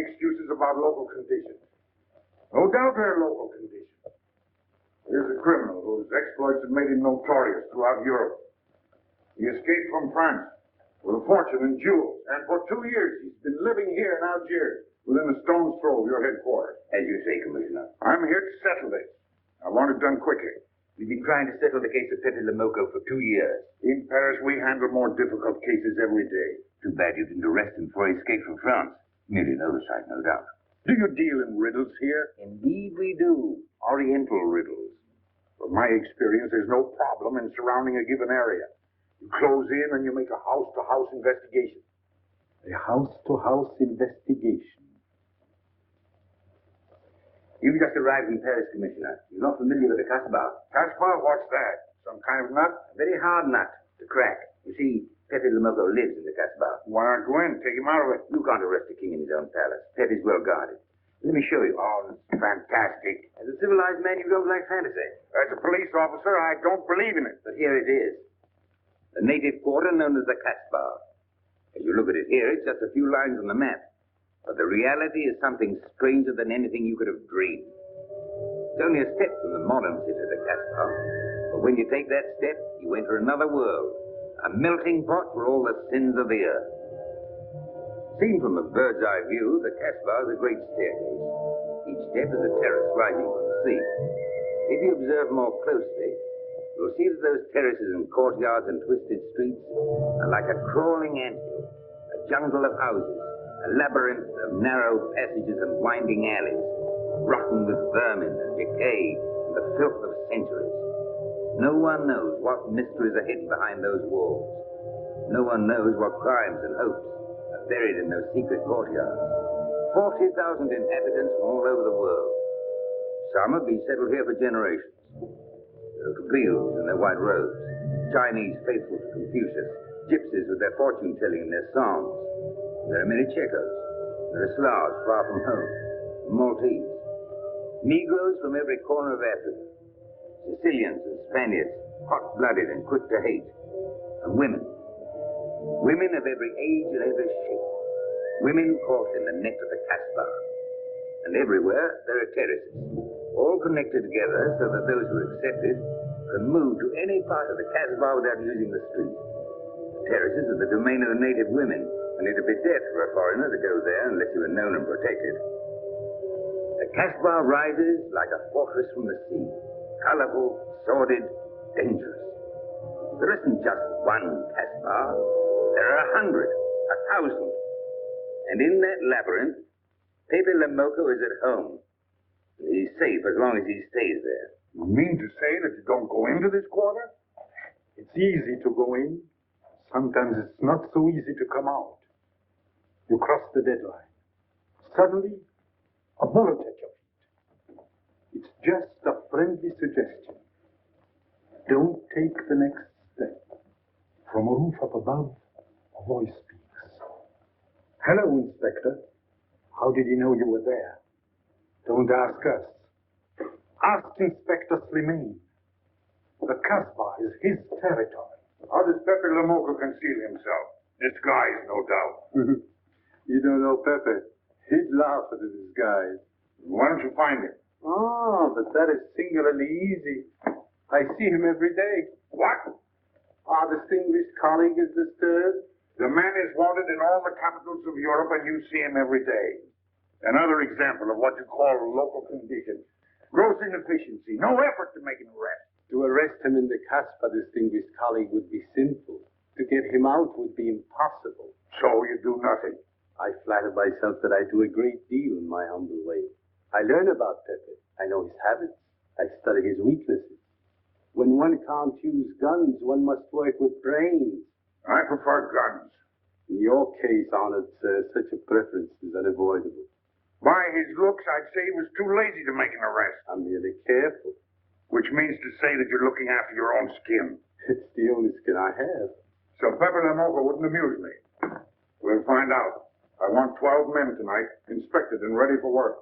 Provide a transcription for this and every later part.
excuses about local conditions. No doubt they're local conditions. Here's a criminal whose exploits have made him notorious throughout Europe. He escaped from France with a fortune in jewels, and for 2 years he's been living here in Algiers, within a stone's throw of your headquarters. As you say, Commissioner. I'm here to settle this. I want it done quickly. We've been trying to settle the case of Pepe Lemoko for 2 years. In Paris, we handle more difficult cases every day. Too bad you didn't arrest him before he escaped from France. Merely an oversight, no doubt. Do you deal in riddles here? Indeed we do. Oriental riddles. From my experience, there's no problem in surrounding a given area. You close in and you make a house-to-house investigation. A house-to-house investigation. You've just arrived in Paris, Commissioner. You're not familiar with the Casbah. Casbah? What's that? Some kind of nut? A very hard nut to crack. You see, Pepe Lemoko lives in the Casbah. Why not go in? Take him out of it. You can't arrest a king in his own palace. Pepe's well guarded. Let me show you. Oh, that's fantastic. As a civilized man, you don't like fantasy. As a police officer, I don't believe in it. But here it is. The native quarter known as the Casbah. As you look at it here, it's just a few lines on the map. But the reality is something stranger than anything you could have dreamed. It's only a step from the modern city, the Casbah. But when you take that step, you enter another world. A melting pot for all the sins of the earth. Seen from a bird's eye view, the Casbah is a great staircase. Each step is a terrace rising from the sea. If you observe more closely, you'll see that those terraces and courtyards and twisted streets are like a crawling anthill, a jungle of houses, a labyrinth of narrow passages and winding alleys, rotten with vermin and decay and the filth of centuries. No one knows what mysteries are hidden behind those walls. No one knows what crimes and hopes are buried in those secret courtyards. 40,000 inhabitants from all over the world. Some have been settled here for generations. There are Kabyles in their white robes, Chinese faithful to Confucius, gypsies with their fortune-telling and their songs. There are many Checos. There are Slavs far from home, Maltese, Negroes from every corner of Africa, Sicilians and Spaniards, hot-blooded and quick to hate, and women. Women of every age and every shape. Women caught in the net of the Casbah. And everywhere there are terraces, all connected together so that those who are accepted can move to any part of the Casbah without using the street. The terraces are the domain of the native women, and it'd be death for a foreigner to go there unless you were known and protected. The Casbah rises like a fortress from the sea, colorful, sordid, dangerous. There isn't just one Casbah. There are 100, 1,000. And in that labyrinth, Pepe Lemoko is at home. He's safe as long as he stays there. You mean to say that you don't go into this quarter? It's easy to go in. Sometimes it's not so easy to come out. You cross the deadline. Suddenly, a bullet at your feet. It's just a friendly suggestion. Don't take the next step. From a roof up above, a voice speaks. Hello, Inspector. How did he know you were there? Don't ask us. Ask Inspector Slimane. The Casbah is his territory. How does Pepe Lemoko conceal himself? Disguise, no doubt. You don't know Pepe. He'd laugh at the disguise. Why don't you find him? Oh, but that is singularly easy. I see him every day. What? Our distinguished colleague is disturbed. The man is wanted in all the capitals of Europe, and you see him every day. Another example of what you call local conditions. Gross inefficiency, no effort to make an arrest. To arrest him in the Casbah, distinguished colleague, would be sinful. To get him out would be impossible. So you do nothing. I flatter myself that I do a great deal in my humble way. I learn about Pepe. I know his habits. I study his weaknesses. When one can't use guns, one must work with brains. I prefer guns. In your case, honored sir, such a preference is unavoidable. By his looks, I'd say he was too lazy to make an arrest. I'm merely careful. Which means to say that you're looking after your own skin. It's the only skin I have. So Pepe Lemoko wouldn't amuse me. We'll find out. I want 12 men tonight, inspected and ready for work.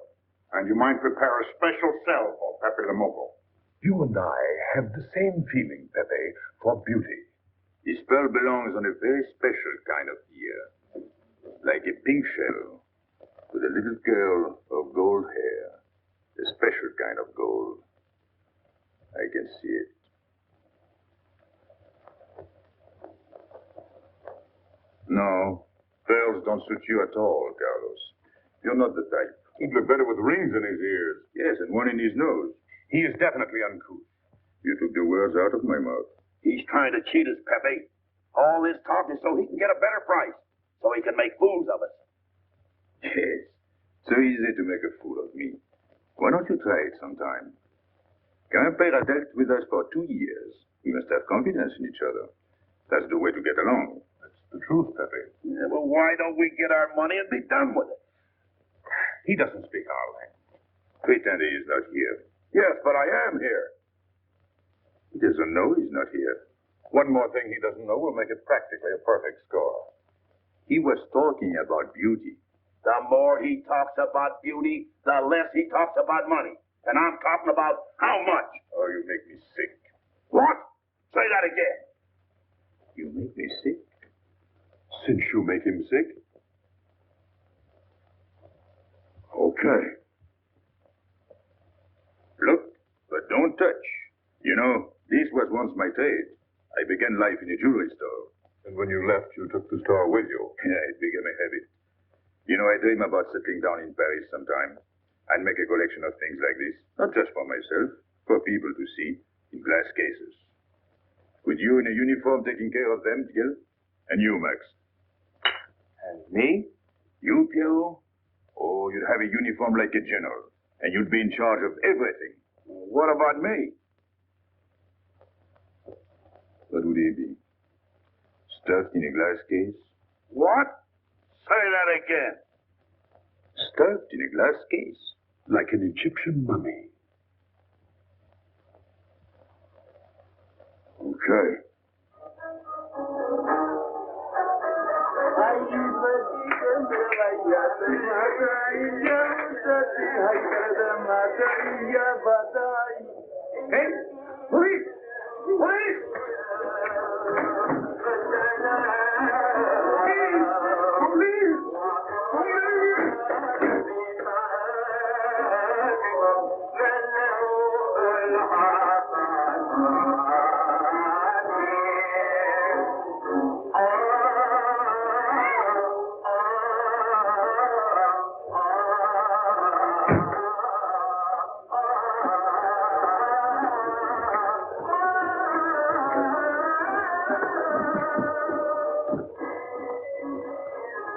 And you might prepare a special cell for Pepe Lemoko. You and I have the same feeling, Pepe, for beauty. This pearl belongs on a very special kind of ear, like a pink shell. with a little girl of gold hair. A special kind of gold. I can see it. No, pearls don't suit you at all, Carlos. You're not the type. He'd look better with rings in his ears. Yes, and one in his nose. He is definitely uncouth. You took the words out of my mouth. He's trying to cheat us, Pepe. All this talk is so he can get a better price, so he can make fools of us. Yes, so easy to make a fool of me. Why don't you try it sometime? Quimper has dealt with us for 2 years. We must have confidence in each other. That's the way to get along. That's the truth, Pepe. Yeah, well, why don't we get our money and be done with it? He doesn't speak our language. Pretend he is not here. Yes, but I am here. He doesn't know he's not here. One more thing he doesn't know will make it practically a perfect score. He was talking about beauty. The more he talks about beauty, the less he talks about money. And I'm talking about how much. Oh, you make me sick. What? Say that again. You make me sick. Since you make him sick? Okay. Look, but don't touch. You know, this was once my trade. I began life in a jewelry store. And when you left, you took the store with you. Yeah, it became a habit. You know, I dream about settling down in Paris sometime and make a collection of things like this. Not just for myself, for people to see in glass cases. With you in a uniform taking care of them, Gil? And you, Max? And me? You, Pierrot? Oh, you'd have a uniform like a general, and you'd be in charge of everything. What about me? What would he be? Stuffed in a glass case? What? Say that again. Stuffed in a glass case? Like an Egyptian mummy. Okay. Hey, police! Police!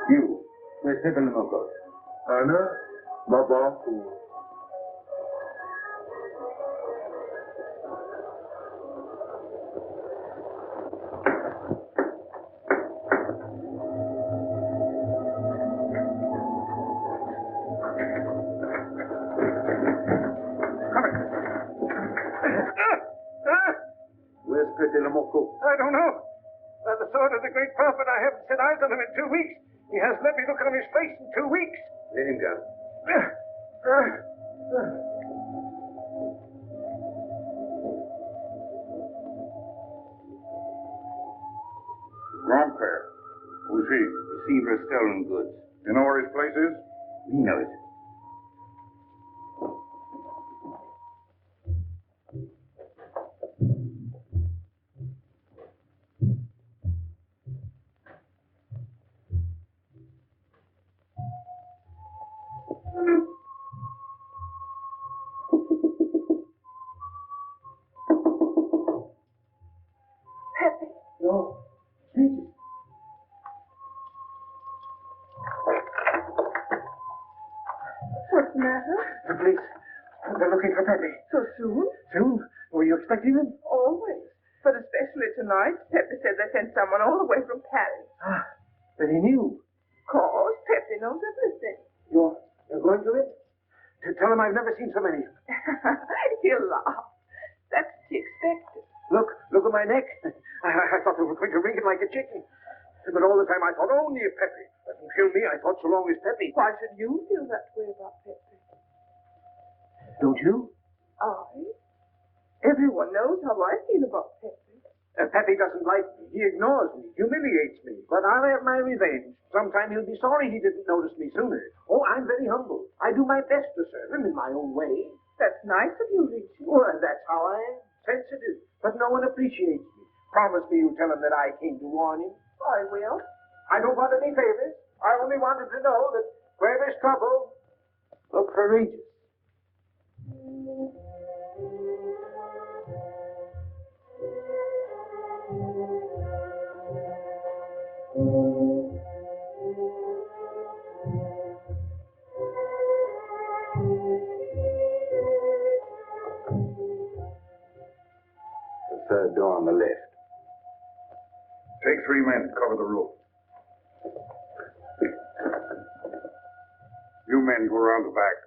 You, where's Pepe le Moco? Anna, Babaku. Where's Pepe le Moco? I don't know. By the sword of the great prophet, I haven't set eyes on him in 2 weeks. He hasn't let me look on his face in 2 weeks. Let him go. Grandpère. Who's he? Receiver of stolen goods. You know where his place is? We know it. Pepe. No. Jesus. What's the matter? The police. They're looking for Pepe. So soon? Soon? Were you expecting them? Always. But especially tonight. Pepe said they sent someone all the way from Paris. Ah, but he knew. Cause Pepe knows everything. You're going to it? To tell him I've never seen so many. He'll laugh. That's to be expected. Look at my neck. I thought they were going to ring it like a chicken. But all the time I thought, only if Pepe doesn't kill me, I thought so long as Pepe. Why should you feel that way about Pepe? Don't you? I? Everyone knows how I feel about Pepe. Pepe doesn't like me. He ignores me, humiliates me, but I'll have my revenge. Sometime he'll be sorry he didn't notice me sooner. Oh, I'm very humble. I do my best to serve him in my own way. That's nice of you, Richie. Well, that's how I am. Sensitive. But no one appreciates me. Promise me you'll tell him that I came to warn him. I will. I don't want any favors. I only wanted to know that where there's trouble, look for Regis. The third door on the left. Take 3 men, cover the roof. You men go around the back.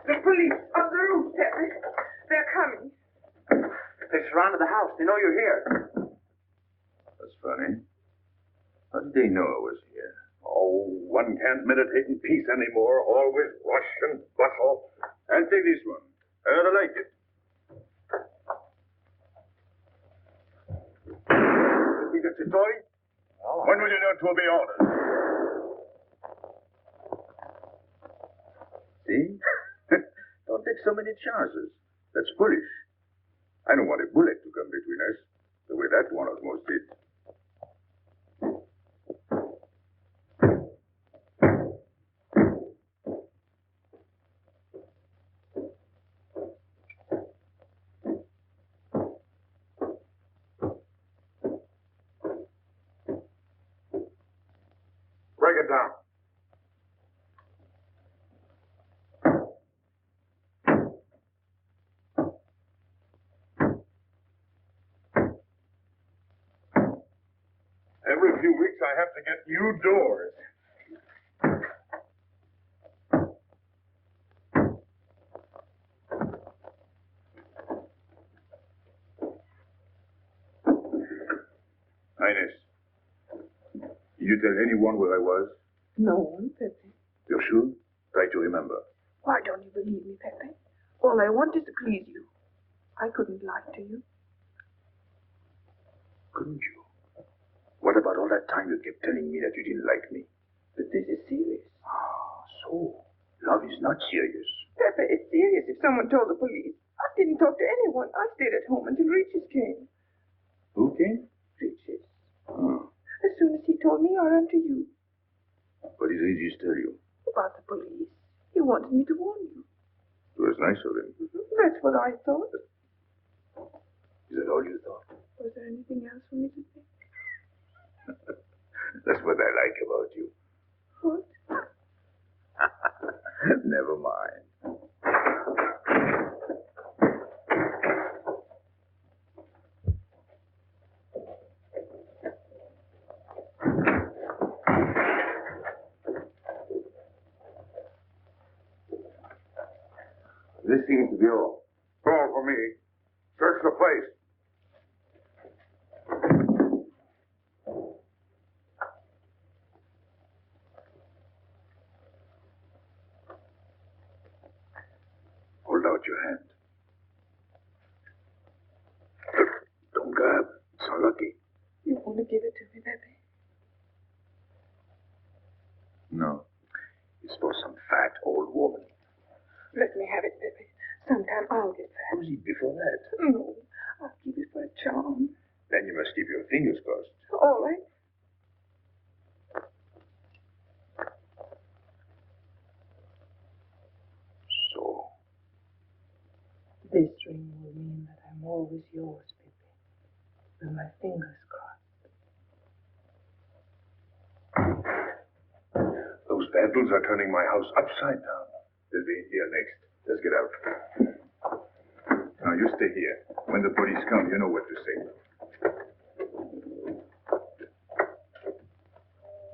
Police on the roof, Pepe. They're coming. They surrounded the house. They know you're here. That's funny. How did they know I was here? Oh, one can't meditate in peace anymore. Always rush and bustle. I'll take this one. I rather like it. You think it's a toy? When will you learn to obey orders? See? Don't take so many chances. That's foolish. I don't want a bullet to come between us, the way that one almost did. Break it down. Every few weeks I have to get new doors. Highness, did you tell anyone where I was? No one, Pepe. You're sure? Try to remember. Why don't you believe me, Pepe? All I want is to please you. I couldn't lie to you. Couldn't you? What about all that time you kept telling me that you didn't like me? But this is serious. Ah, so love is not serious. Pepe, it's serious if someone told the police. I didn't talk to anyone. I stayed at home until Regis came. Who came? Regis. Oh. As soon as he told me, I ran to you. What did Regis tell you? About the police. He wanted me to warn you. It was nice of him. That's what I thought. Is that all you thought? Was there anything else for me to say? That's what I like about you. What? Never mind. This seems to be all. All for me. Search the place. your hand. Don't grab. It's unlucky. You want to give it to me, Pepe? No. It's for some fat old woman. Let me have it, Pepe. Sometime I'll get fat. Who's eat before that? No, I'll keep it for a charm. Then you must keep your fingers crossed. All right. So, This ring will mean that I'm always yours, Pepe, with my fingers crossed. those vandals are turning my house upside down. They'll be in here next. Let's get out. Now, you stay here. When the police come, you know what to say.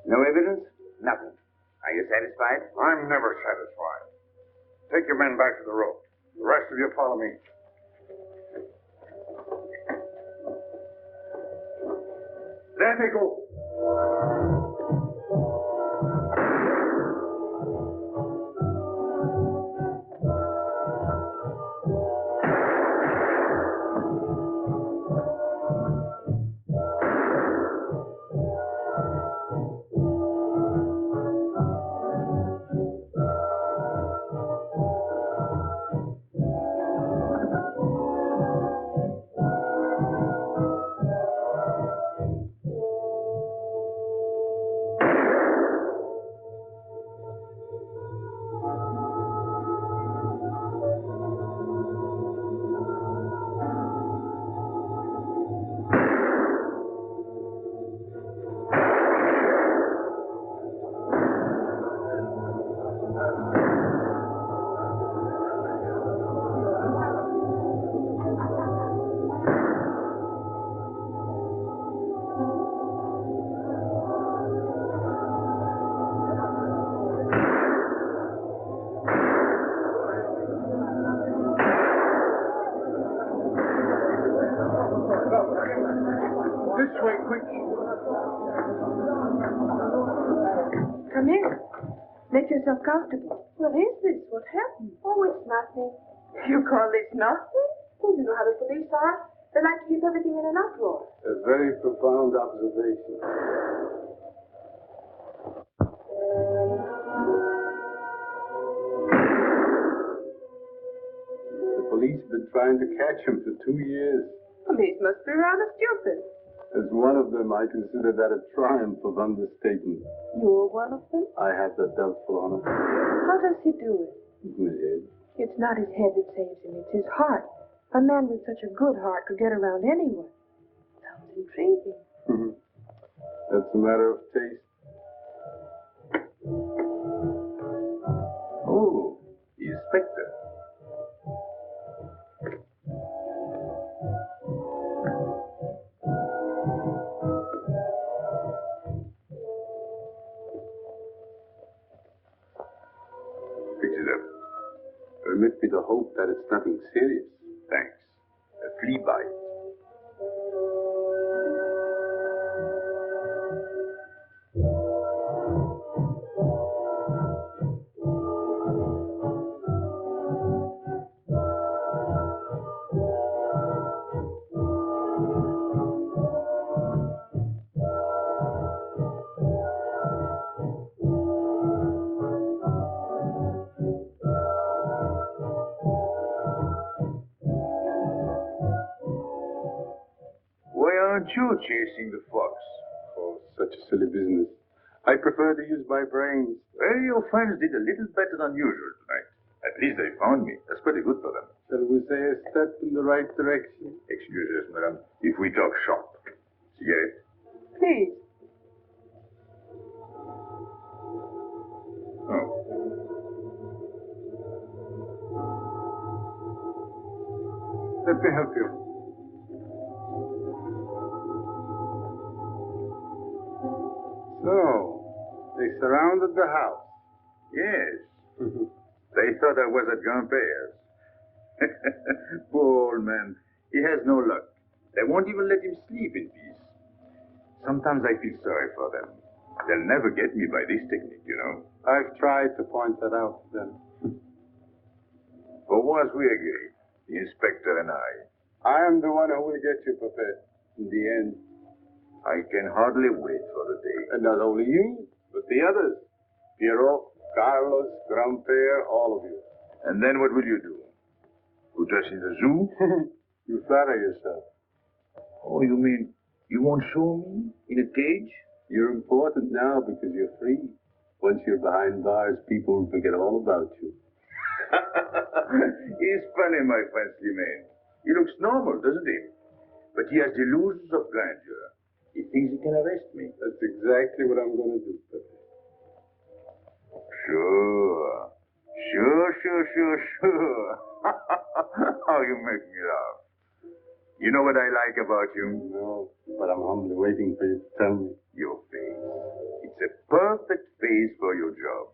No evidence? Nothing. Are you satisfied? I'm never satisfied. Take your men back to the road. The rest of you follow me. There they go. This way, quick. Come in. Make yourself comfortable. What is this? What happened? Oh, it's nothing. You call this nothing? Oh, you know how the police are. They like to keep everything in an uproar. A very profound observation. The police have been trying to catch him for 2 years. Police must be rather stupid. As one of them, I consider that a triumph of understatement. You're one of them? I have that doubtful honor. How does he do it? In the head. It's not his head that saves him, it's his heart. A man with such a good heart could get around anyone. Sounds intriguing. That's a matter of taste. Oh, the inspector. Fix it up. Permit me to hope that it's nothing serious. Thanks. A flea bite. Why aren't you chasing the fox? Oh, such a silly business. I prefer to use my brains. Well, your friends did a little better than usual tonight. At least they found me. That's pretty good for them. Shall we say a step in the right direction? Excuse us, madam, if we talk shop. Cigarette? Please. Oh. Let me help you. So, they surrounded the house. Yes. They thought I was at Grandpère's. Poor old man. He has no luck. They won't even let him sleep in peace. Sometimes I feel sorry for them. They'll never get me by this technique, you know. I've tried to point that out to them. For once we're gay, the inspector and I. I am the one who will get you, Pepe, in the end. I can hardly wait for the day. And not only you, but the others. Piero, Carlos, Grandpere, all of you. And then what will you do? Put us in the zoo? You flatter yourself. Oh, you mean you won't show me in a cage? You're important now because you're free. Once you're behind bars, people will forget all about you. He's funny, my fancy man. He looks normal, doesn't he? But he has delusions of grandeur. He thinks he can arrest me. That's exactly what I'm going to do, Pepe. Sure. How you make me laugh. You know what I like about you? No, but I'm humbly waiting for you to tell me. Your face. It's a perfect face for your job.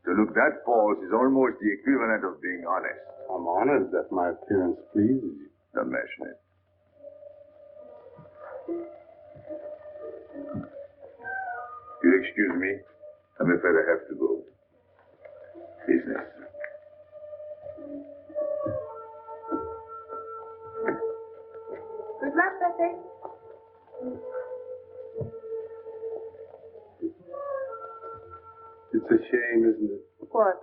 To look that false is almost the equivalent of being honest. I'm honored that my appearance pleases you. Don't mention it. You'll excuse me. I'm afraid I have to go. Business. Good luck, Pepe. It's a shame, isn't it? What?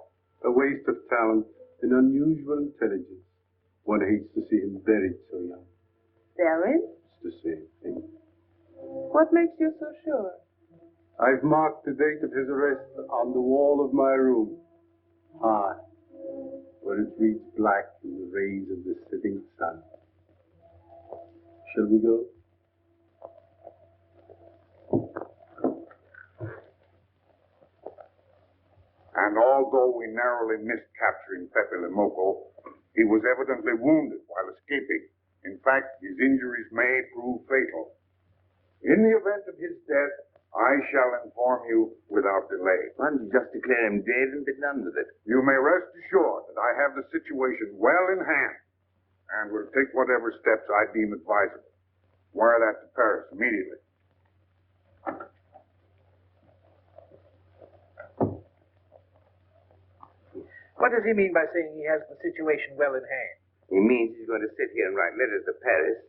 A waste of talent, an unusual intelligence. One hates to see him buried so young. Darren? It's the same thing. What makes you so sure? I've marked the date of his arrest on the wall of my room. High, where it reads black in the rays of the setting sun. Shall we go? And although we narrowly missed capturing Pepe Lemoko, he was evidently wounded while escaping. In fact, his injuries may prove fatal. In the event of his death, I shall inform you without delay. Why don't you just declare him dead and be done with it? You may rest assured that I have the situation well in hand and will take whatever steps I deem advisable. Wire that to Paris immediately. What does he mean by saying he has the situation well in hand? He means he's going to sit here and write letters to Paris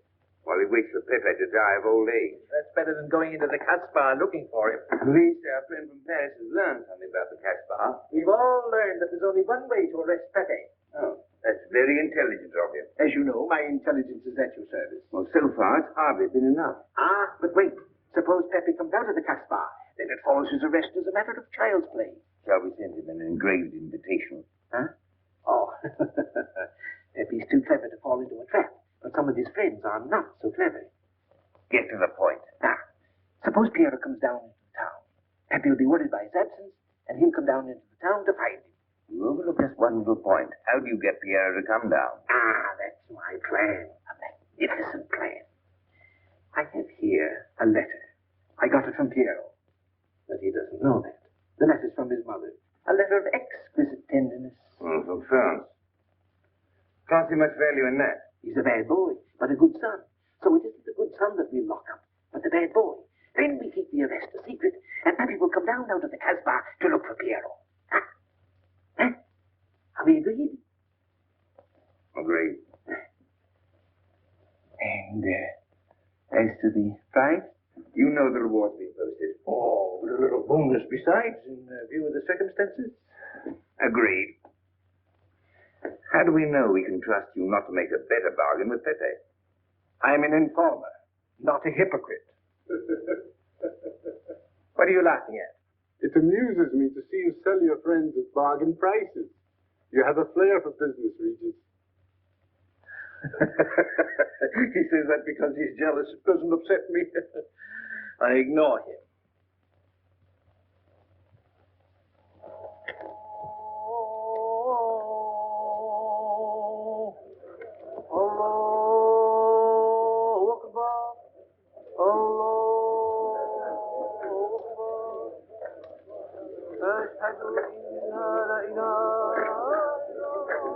while he waits for Pepe to die of old age. That's better than going into the Casbah looking for him. At least our friend from Paris has learned something about the Casbah. We've all learned that there's only one way to arrest Pepe. Oh, that's very intelligent of you. As you know, my intelligence is at your service. Well, so far, it's hardly been enough. Ah, but wait. Suppose Pepe comes out of the Casbah. Then it follows his arrest as a matter of child's play. Shall we send him an engraved invitation? Huh? Oh, Pepe's too clever to fall into a trap, but some of his friends are not so clever. Get to the point. Now, suppose Piero comes down into town. Pepe will be worried by his absence, and he'll come down into the town to find him. You overlook just one little point. How do you get Piero to come down? Ah, that's my plan. A magnificent plan. I have here a letter. I got it from Piero, but he doesn't know that. The letter's from his mother. A letter of exquisite tenderness. Oh, from France. Can't see much value in that. He's a bad boy, but a good son. So it isn't the good son that we lock up, but the bad boy. Then we keep the arrest a secret, and Pepe will come down out of the Casbah to look for Piero. Huh? Huh? Are we agreed? Agreed. And as to the price? You know the reward's been posted. Oh, with a little bonus besides, in view of the circumstances. Agreed. How do we know we can trust you not to make a better bargain with Pepe? I'm an informer, not a hypocrite. What are you laughing at? It amuses me to see you sell your friends at bargain prices. You have a flair for business, Regis. He says that because he's jealous. It doesn't upset me. I ignore him.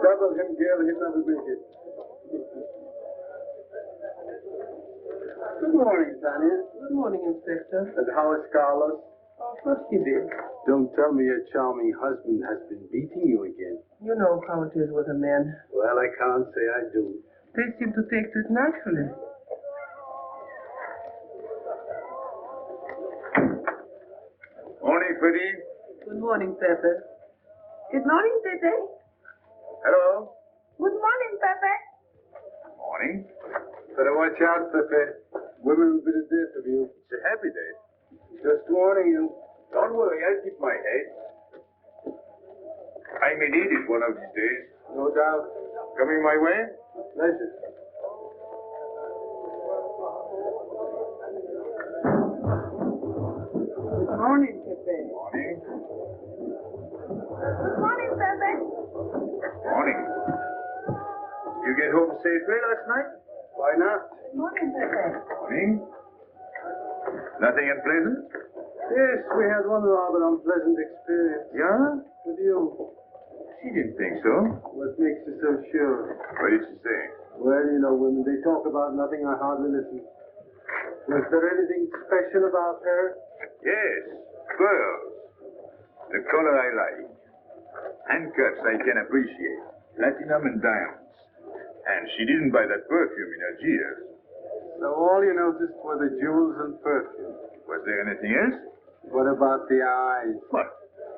Double him, girl, he'll never make it. Good morning, Tanya. Good morning, Inspector. And how is Carlos? Of course he did. Don't tell me your charming husband has been beating you again. You know how it is with a man. Well, I can't say I do. They seem to take to it naturally. Morning, Freddie. Good morning, Pepe. Good morning, Pepe. Hello. Good morning, Pepe. Morning. Better watch out, Pepe. Women will be the death of you. It's a happy day. Just warning you. Don't worry, I'll keep my head. I may need it one of these days. No doubt. Coming my way? Pleasure. Good morning, Pepe. Morning. Good morning, Pepe. Morning. You get home safely last night? Why not? Good morning, Pepe. Morning. Nothing unpleasant? Yes, we had one rather unpleasant experience. Yeah? With you. She didn't think so. What makes you so sure? What did she say? Well, you know, when they talk about nothing, I hardly listen. Was there anything special about her? Yes, pearls. The color I like. Handcuffs I can appreciate. Platinum and diamonds. And she didn't buy that perfume in Algiers. So all you noticed were the jewels and perfume. Was there anything else? What about the eyes? What?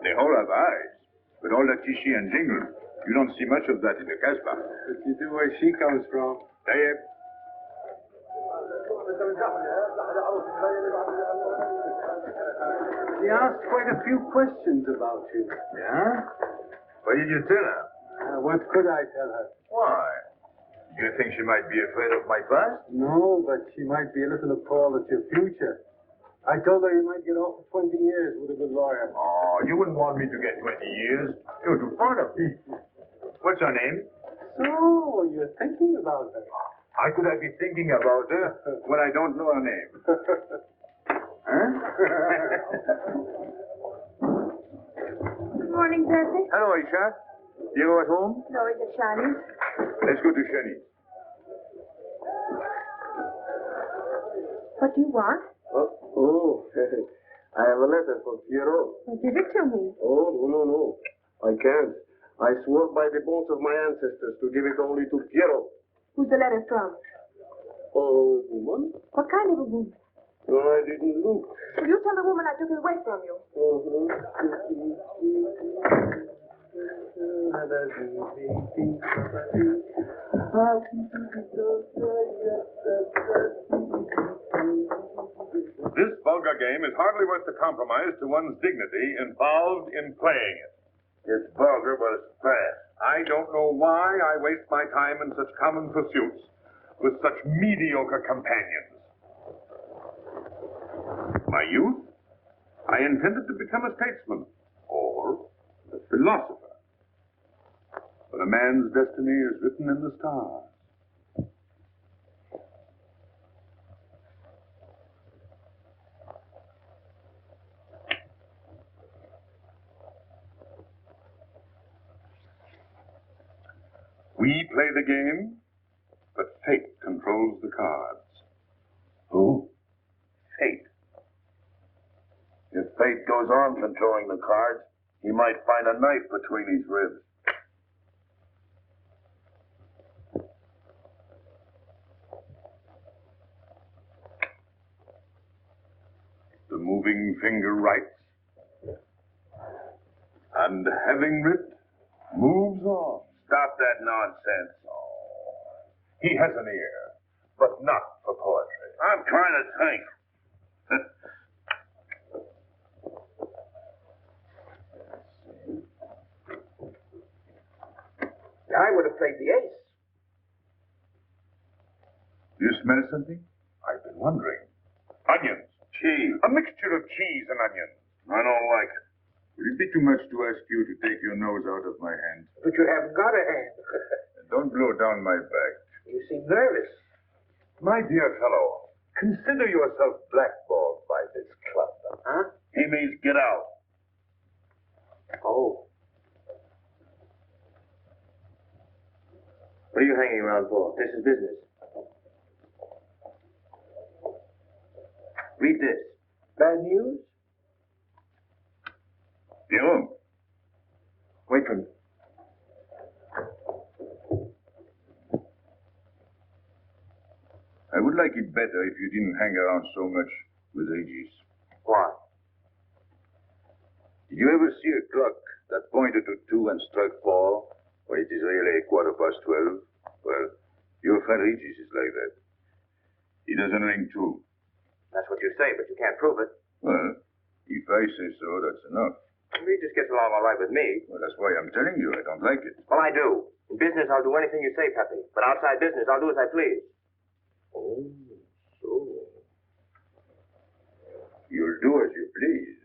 They all have eyes. But all that chichi and jingle, you don't see much of that in the Casbah. But you do where she comes from. Tayyip. She asked quite a few questions about you. Yeah? What did you tell her? What could I tell her? Why? Do you think she might be afraid of my past? No, but she might be a little appalled at your future. I told her you might get off for 20 years with a good lawyer. Oh, you wouldn't want me to get 20 years. You're too fond of me. What's her name? So, you're thinking about her. How could I be thinking about her when I don't know her name? Huh? Good morning, Pepe. Hello, Aisha. You at home? No, is it Chinese? Let's go to Shani's. What do you want? Oh, I have a letter from Pierrot. Well, give it to me. Oh, no. I can't. I swore by the bones of my ancestors to give it only to Pierrot. Who's the letter from? Oh, woman? What kind of a woman? No, I didn't look. Will you tell the woman I took it away from you? This vulgar game is hardly worth the compromise to one's dignity involved in playing it. It's vulgar, but it's fast. I don't know why I waste my time in such common pursuits with such mediocre companions. My youth, I intended to become a statesman or a philosopher. But a man's destiny is written in the stars. We play the game, but fate controls the cards. Who? Fate. If fate goes on controlling the cards, he might find a knife between his ribs. The moving finger writes, and having writ, moves on. Stop that nonsense. He has an ear, but not for poetry. I'm trying to think. I would have played the ace. You smell something? I've been wondering. Onions. Cheese. A mixture of cheese and onions. I don't like it. Would it be too much to ask you to take your nose out of my hand? But you haven't got a hand. And don't blow down my back. You seem nervous. My dear fellow, consider yourself blackballed by this club. Huh? He means get out. Oh. What are you hanging around for? This is business. Read this. Bad news? Pierrot, Wait for me. I would like it better if you didn't hang around so much with Regis. Why? Did you ever see a clock that pointed to 2 and struck 4 when it is really 12:15? Well, your friend Regis is like that. He doesn't ring 2. That's what you say, but you can't prove it. Well, if I say so, that's enough. He just gets along all right with me. Well, that's why I'm telling you I don't like it. Well, I do. In business, I'll do anything you say, Pepe. But outside business, I'll do as I please. Oh, so. You'll do as you please.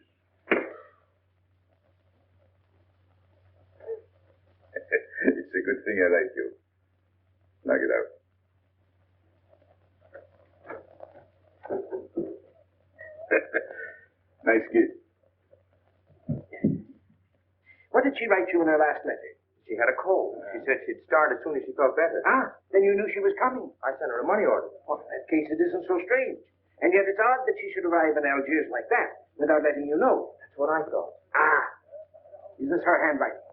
It's a good thing I like you. Knock it out. Nice kid. What did she write you in her last letter? She had a cold. She said she'd start as soon as she felt better. Ah, then you knew she was coming. I sent her a money order. Well, in that case, it isn't so strange. And yet it's odd that she should arrive in Algiers like that, without letting you know. That's what I thought. Ah, is this her handwriting?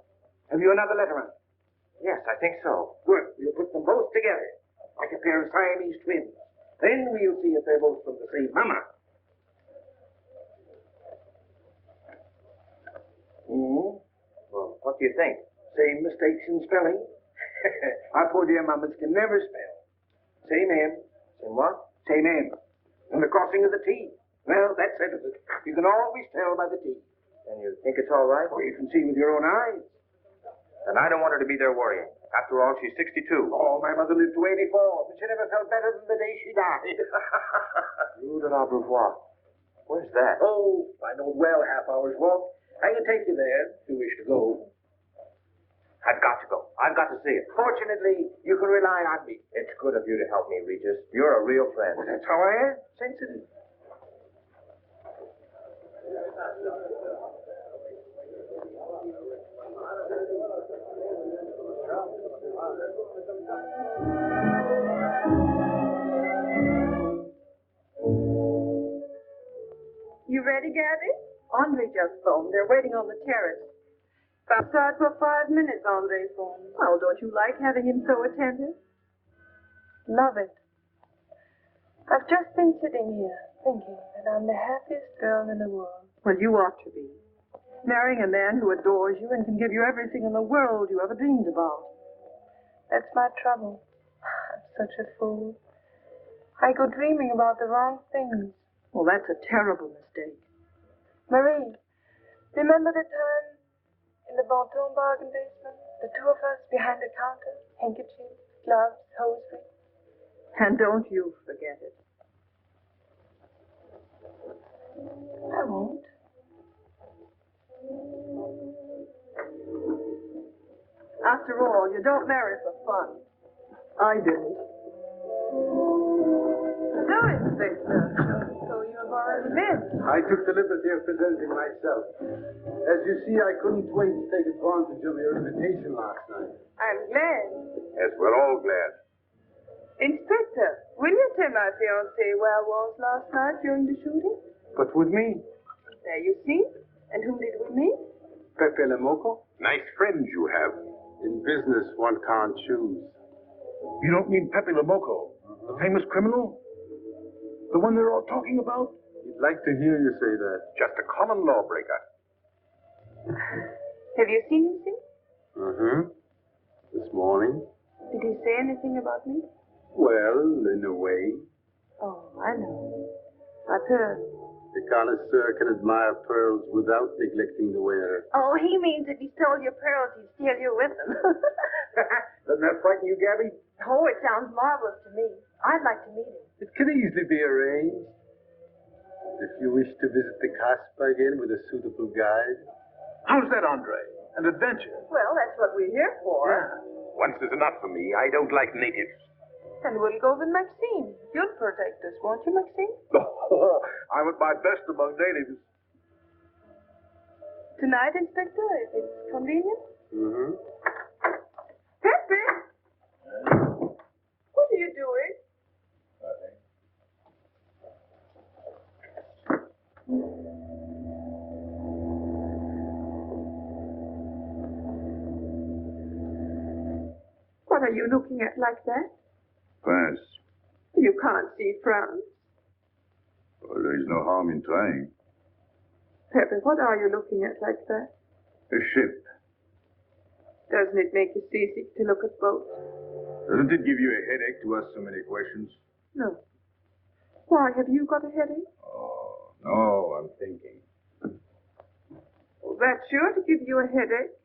Have you another letter on it? Yes, I think so. Good. We'll put them both together, like a pair of Siamese twins. Then we'll see if they're both from the same mama. Well, what do you think? Same mistakes in spelling. Our poor dear mamas can never spell. Same M. Same what? Same M. And the crossing of the T. Well, that settles it. You can always tell by the T. And you think it's all right? Well, you can see with your own eyes. And I don't want her to be there worrying. After all, she's 62. Oh, my mother lived to 84, but she never felt better than the day she died. Rue de l'Abreuvoir. Where's that? Oh, I know it well, half-hour's walk. I can take you there if you wish to go. I've got to go. I've got to see it. Fortunately, you can rely on me. It's good of you to help me, Regis. You're a real friend. Well, that's how I am. Sensitive. You ready, Gabby? Andre just phoned. They're waiting on the terrace. Outside for 5 minutes, Andre phoned. Well, don't you like having him so attentive? Love it. I've just been sitting here thinking that I'm the happiest girl in the world. Well, you ought to be. Marrying a man who adores you and can give you everything in the world you ever dreamed about. That's my trouble. I'm such a fool. I go dreaming about the wrong things. Well, that's a terrible mistake. Marie, remember the time in the Bonton bargain basement? The two of us behind the counter, handkerchiefs, gloves, hosiery. And don't you forget it. I won't. After all, you don't marry for fun. I didn't. So, Inspector, so you've already been. I took the liberty of presenting myself. As you see, I couldn't wait to take advantage of your invitation last night. I'm glad. Yes, we're all glad. Inspector, will you tell my fiancé where I was last night during the shooting? But with me, There you see. And whom did we meet? Pepe Le Moco. Nice friends you have. In business, one can't choose. You don't mean Pepe Le Moco, the famous criminal? The one they're all talking about? He'd like to hear you say that. Just a common lawbreaker. Have you seen him since? Mm-hmm. This morning. Did he say anything about me? Well, in a way. Oh, I know. I've heard. The connoisseur can admire pearls without neglecting the wearer. Oh, he means if he stole your pearls, he'd steal you with them. Doesn't that frighten you, Gabby? Oh, it sounds marvelous to me. I'd like to meet him. It can easily be arranged. If you wish to visit the Casbah again with a suitable guide. How's that, Andre? An adventure? Well, that's what we're here for. Once is enough for me. I don't like natives. And we'll go with Maxime. You'll protect us, won't you, Maxime? Oh, I'm at my best among natives. Tonight, Inspector, if it's convenient. Mm-hmm. Pepe! What are you doing? are you looking at like that? France. You can't see France. Well, there is no harm in trying. Pepe, what are you looking at like that? A ship. Doesn't it make you seasick to look at boats? Doesn't it give you a headache to ask so many questions? No. Why, have you got a headache? Oh, no, I'm thinking. Well, that's sure to give you a headache.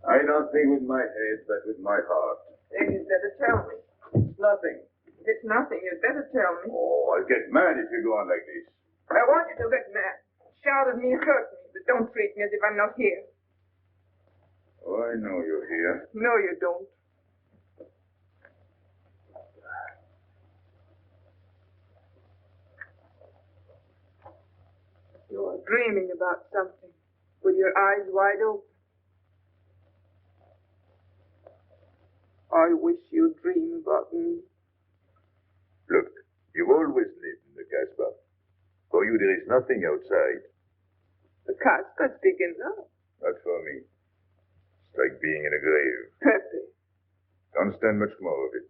I don't think with my head, but with my heart. Then you'd better tell me. It's nothing. If it's nothing, you'd better tell me. Oh, I'll get mad if you go on like this. I want you to get mad. Shout at me, hurt me, but don't treat me as if I'm not here. Oh, I know you're here. No, you don't. You're dreaming about something with your eyes wide open. I wish you'd dream about me. Look, you've always lived in the Casbah. For you, there is nothing outside. The Casbah's big enough. Not for me. It's like being in a grave. Pepe, Don't stand much more of it.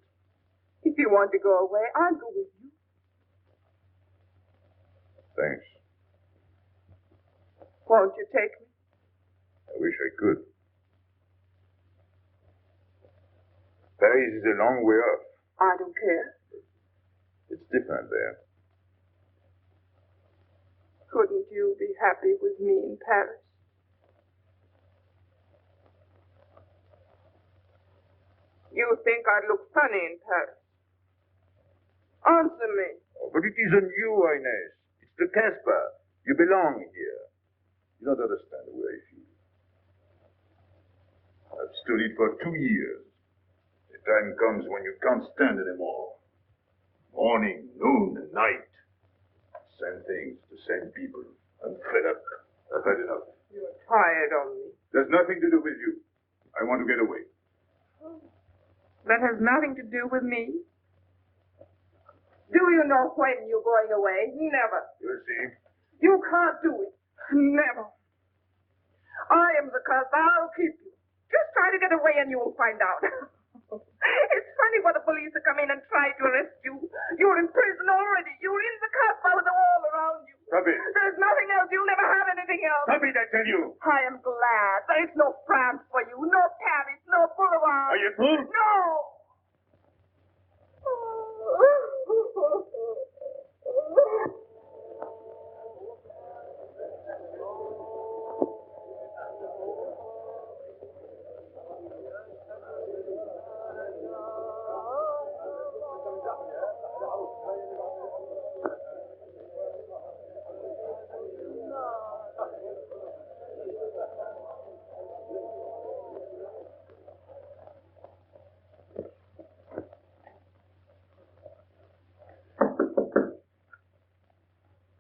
if you want to go away, I'll go with you. Thanks. Won't you take me? I wish I could. Paris is a long way off. I don't care. It's different there. Couldn't you be happy with me in Paris? You think I'd look funny in Paris? Answer me. Oh, but it isn't you, Inez. It's the Casbah. You belong here. You don't understand the way I feel. I've stood it for 2 years. The time comes when you can't stand anymore. Morning, noon, and night. Same things, the same people. I'm fed up. I've had enough. You're tired of me. There's nothing to do with you. I want to get away. That has nothing to do with me. Do you know when you're going away? Never. You'll see. You can't do it. Never. I am the cause. I'll keep you. Just try to get away and you'll find out. It's funny when the police will come in and try to arrest you. You're in prison already. You're in the castle with the wall around you. Stop it. There's nothing else. You'll never have anything else. Stop it, I tell you. I am glad. There is no France for you. No Paris. No Boulevard. Are you fool? No.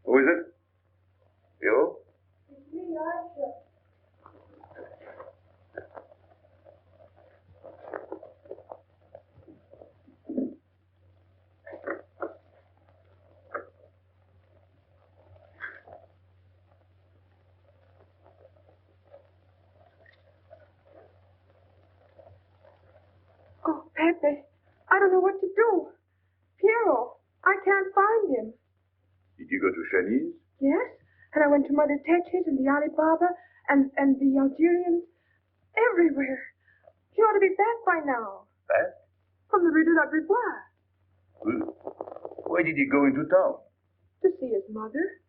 Who is it? You? It's me, Archer. Oh, Pepe, I don't know what to do. Piero, I can't find him. Did you go to Shanice? Yes, and I went to Mother Tetch's and the Alibaba and the Algerians. Everywhere. He ought to be back by now. Back? From the Rue de la Brivoire. Well, why did he go into town? To see his mother.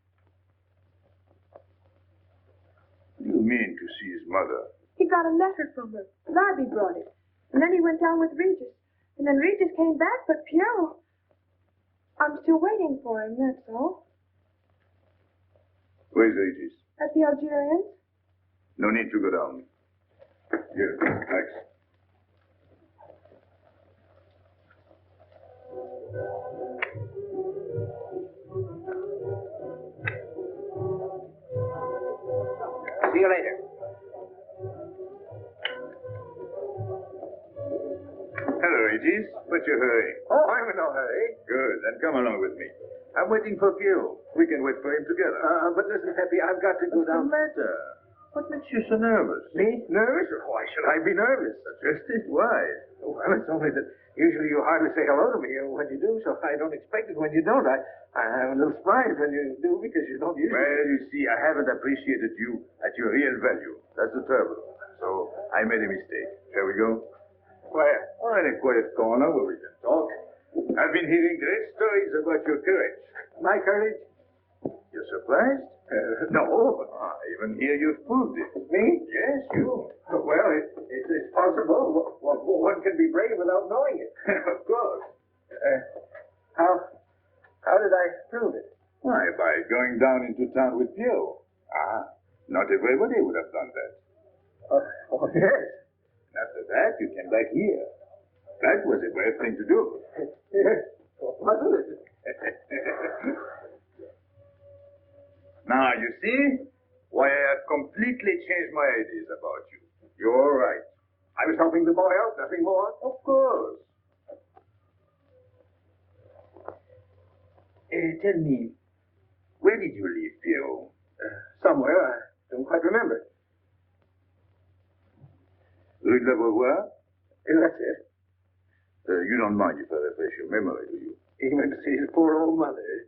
What do you mean to see his mother? He got a letter from her. Larby brought it. And then he went down with Regis. And then Regis came back, but Piero... I'm still waiting for him, that's all. Where's Regis? At the Algerians? No need to go down. Here, Max. See you later. Hello, Regis. What's your hurry? Oh, I'm in no hurry. Good, then come along with me. I'm waiting for Piero. We can wait for him together. But listen, Pepe, I've got to go What's the down. matter? What makes you so nervous? Me? Nervous? Why should I be nervous? Just it. Why? Well, it's only that usually you hardly say hello to me when you do, so I don't expect it when you don't. I'm a little surprised when you do because you don't usually. Well, you see, I haven't appreciated you at your real value. That's the trouble. So I made a mistake. Shall we go? Where? Oh, in a quiet corner where we can talk. I've been hearing great stories about your courage. My courage? You're surprised? No. I even hear you've proved it. Me? Yes, you. Well, it's possible. One can be brave without knowing it. Of course. How did I prove it? Why, by going down into town with Pierrot. Not everybody would have done that. Oh, yes. After that, you came back here. That was a brave thing to do. Yes. Wasn't it? Now, you see why I have completely changed my ideas about you. You're right. I was helping the boy out, nothing more. Of course. Tell me, where did you leave Pierrot? Somewhere. I don't quite remember. Rue de la Beauvoir? That's it. You don't mind if I refresh your memory, do you? He went to see his poor old mother.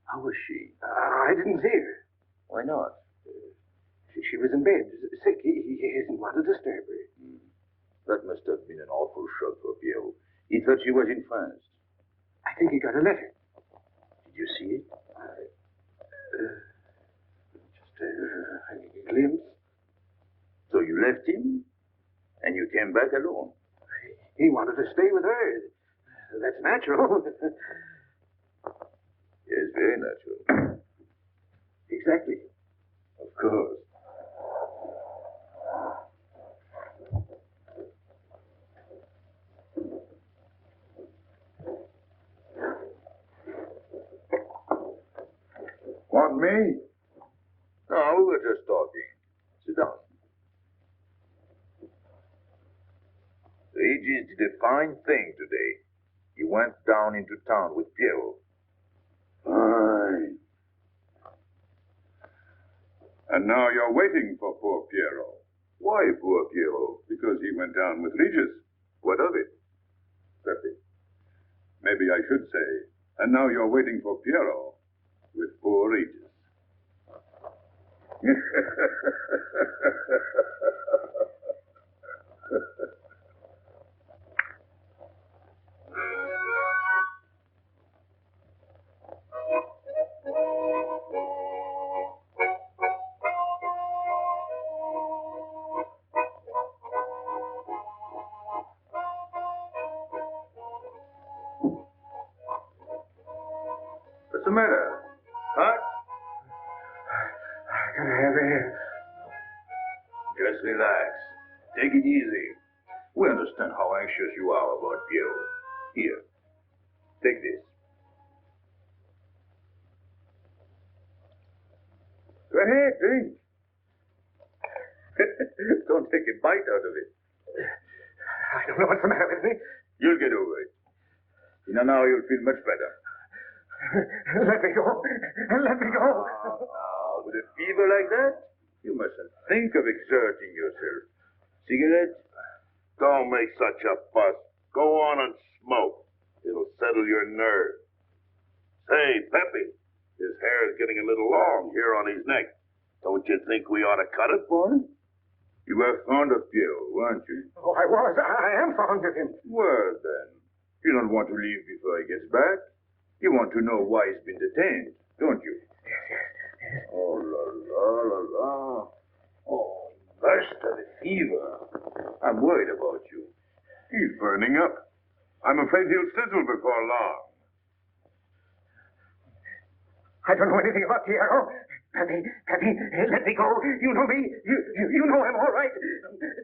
How was she? I didn't see her. Why not? She was in bed, sick. He didn't want to disturb her. That must have been an awful shock for Pierrot. He thought she was in France. I think he got a letter. Did you see it? Just a glimpse. So you left him, and you came back alone? He wanted to stay with her. That's natural. Yes, very natural. Exactly. Of course. Want me? No, we were just talking. Sit down. Regis did a fine thing today. He went down into town with Pierrot. Fine. And now you're waiting for poor Pierrot. Why poor Pierrot? Because he went down with Regis. What of it? Pepe. Maybe I should say, and now you're waiting for Pierrot with poor Regis. What's the matter? Huh? I gotta have air. Just relax. Take it easy. We understand how anxious you are about Pierrot. Here, take this. Go ahead, drink. Don't take a bite out of it. I don't know what's the matter with me. You'll get over it. In an hour, you'll feel much better. Let me go. Let me go. With a fever like that, you mustn't think of exerting yourself. Cigarette? Don't make such a fuss. Go on and smoke. It'll settle your nerves. Say, Pepe, his hair is getting a little long here on his neck. Don't you think we ought to cut it for him? You were fond of Pierrot, weren't you? Oh, I was. I am fond of him. Well, then, you don't want to leave before he gets back. You want to know why he's been detained, don't you? Yes. Oh, la, la, la, la. Oh, burst of the fever. I'm worried about you. He's burning up. I'm afraid he'll sizzle before long. I don't know anything about Pierrot. Pepe, let me go. You know me. You know him all right.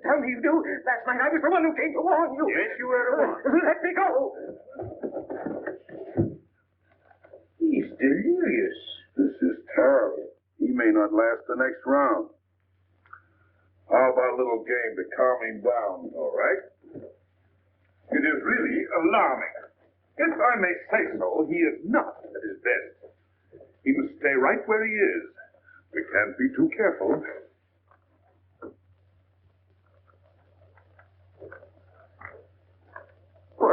Tell me you do. Last night I was the one who came to warn you. Yes, you were the one. Let me go. He's delirious. This is terrible. He may not last the next round. How about a little game to calm him down, all right? It is really alarming. If I may say so, he is not at his best. He must stay right where he is. We can't be too careful.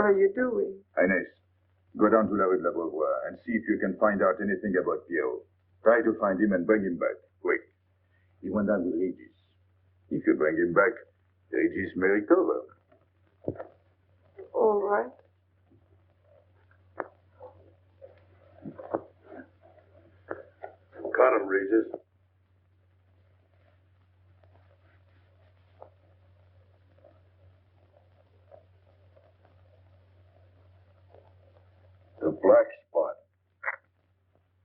What are you doing? Inez, go down to la rue de la Beauvoir and see if you can find out anything about Pierrot. Try to find him and bring him back, quick. He went down with Regis. If you bring him back, Regis may recover. All right. Cut him, Regis. The black spot.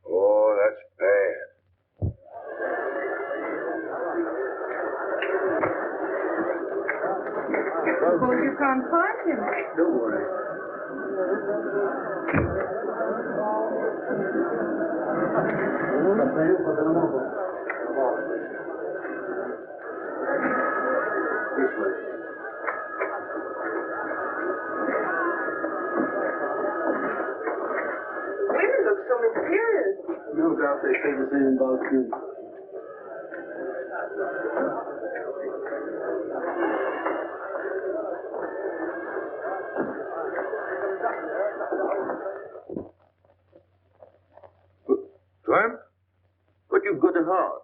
Oh, that's bad. Suppose you can't find him. Don't worry. This way. Women look so mysterious. No doubt they say the same about you. Tramp? But you've got a heart.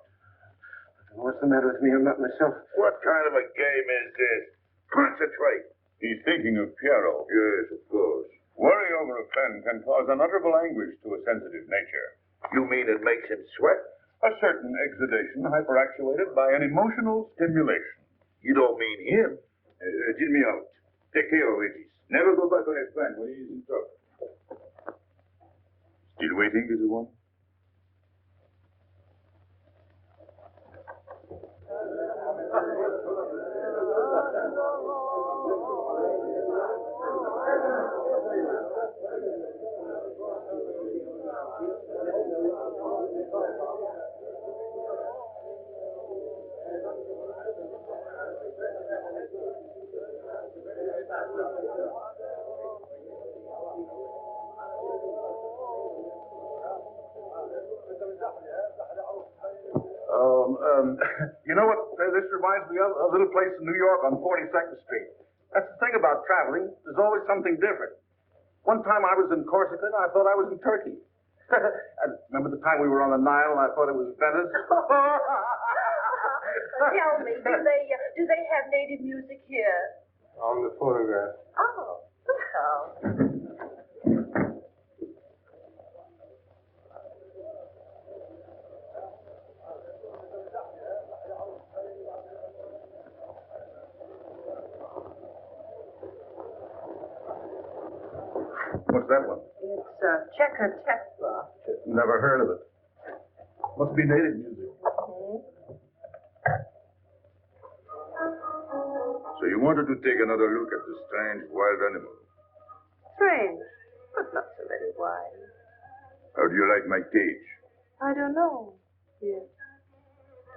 What's the matter with me? I'm not myself. What kind of a game is this? Concentrate. He's thinking of Pierrot. Yes, of course. Worry over a friend can cause unutterable anguish to a sensitive nature. You mean it makes him sweat? A certain exudation hyperactuated by an emotional stimulation. You don't mean him. Deal me out. Take care of Regis. Never go back on his friend when he's in trouble. Still waiting, little one? You know what this reminds me of? A little place in New York on 42nd Street. That's the thing about traveling. There's always something different. One time I was in Corsica and I thought I was in Turkey. And remember the time we were on the Nile and I thought it was Venice? Tell me, do they have native music here? On the photograph. Oh, well. What's that one? It's a checker Tesla. Never heard of it. Must be native music. So you wanted to take another look at the strange wild animal. Strange, but not so very wild. How do you like my cage? I don't know. Yes.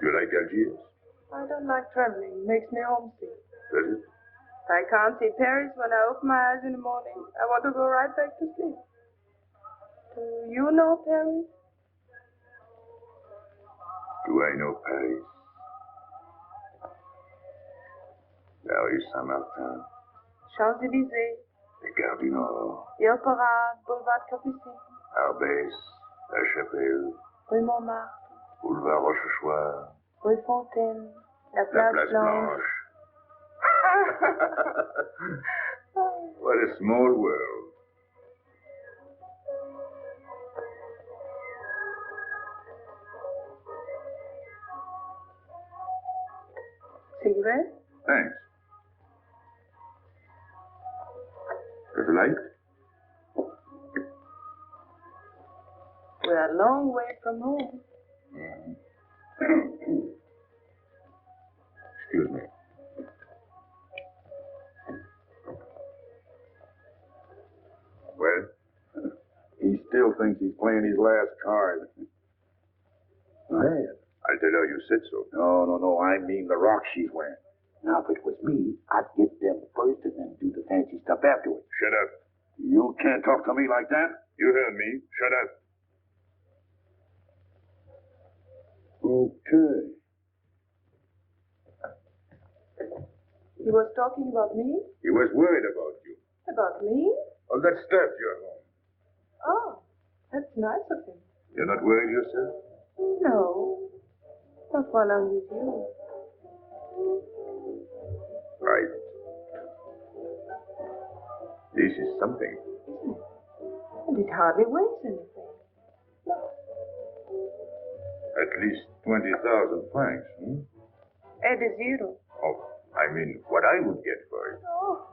Do you like Algiers? I don't like traveling. Makes me homesick. Does it? If I can't see Paris when I open my eyes in the morning, I want to go right back to sleep. Do you know Paris? Do I know Paris? La rue Saint-Martin, Champs-Élysées, les Gares du Nord, the Opera, Boulevard Capucine, Arbès, La Chapelle, Rue Montmartre, Boulevard Rochechouart, Rue Fontaine, la la Place Place Blanche. Blanche. What a small world. Cigarette? Thanks. Got a light? We're a long way from home. Excuse me. Well? He still thinks he's playing his last card. Man. I'll tell her you said so. No. I mean the rock she's wearing. Now, if it was me, I'd get them first and then do the fancy stuff afterwards. Shut up. You can't talk to me like that. You heard me. Shut up. Okay. He was talking about me? He was worried about you. About me? All that stuff you have home. Oh, that's nice of him. You're not worried yourself? No, not while I'm with you. Right. This is something. Isn't it? And it hardly weighs anything. Look. At least 20,000 francs, hmm? Add a zero. Oh, I mean, what I would get for it. Oh.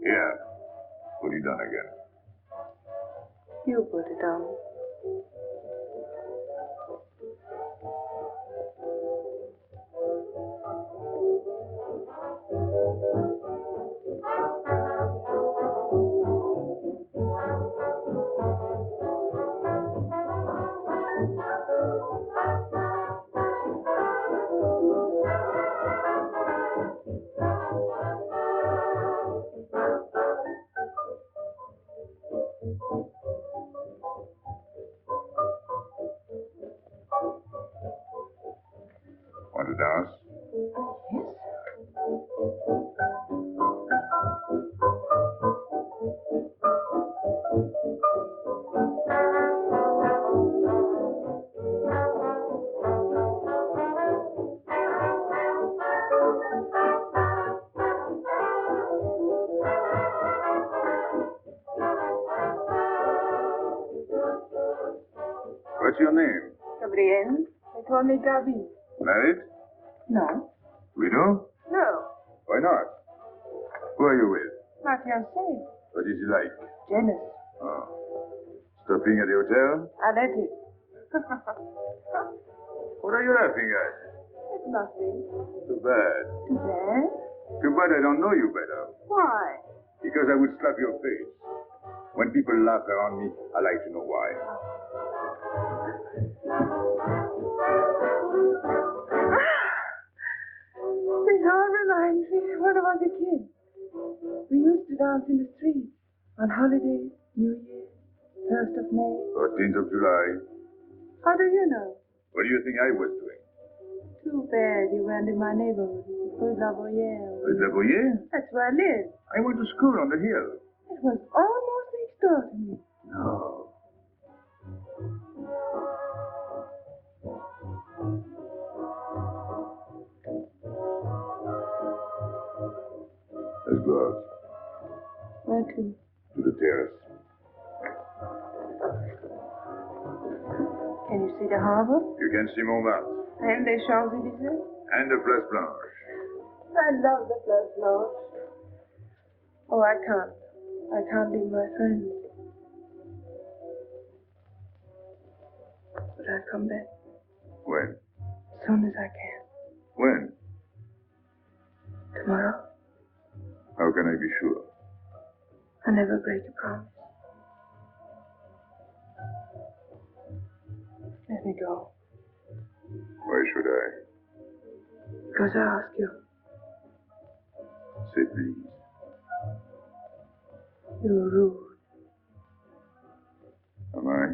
Yeah. Put it on again. You put it on. Want to dance? Yes. What's your name? Gabrielle, they call me Gabi. Married? No. Widow? No. Why not? Who are you with? My fiancé. What is he like? Jealous. Oh. Stopping at the hotel? I let it. What are you laughing at? It's nothing. Too bad. Too bad? Too bad I don't know you better. Why? Because I would slap your face. When people laugh around me, I like to know why. This all reminds me when I was a kid. We used to dance in the street on holiday, New Year, 1st of May. 14th of July. How do you know? What do you think I was doing? Too bad you weren't in my neighborhood, Rue de la Boyère. With the Boyer? That's where I live. I went to school on the hill. It was almost next door to me. No. Let's go out Where to? to the terrace. Can you see the harbor? You can see Montmartre And the Champs-Élysées? and the Place Blanche. I love the Place Blanche. Oh, I can't. I can't leave my friends. But I'll come back When? as soon as I can. When? Tomorrow. How can I be sure? I never break a promise. Let me go. Why should I? Because I ask you. Say please. You're rude. Am I?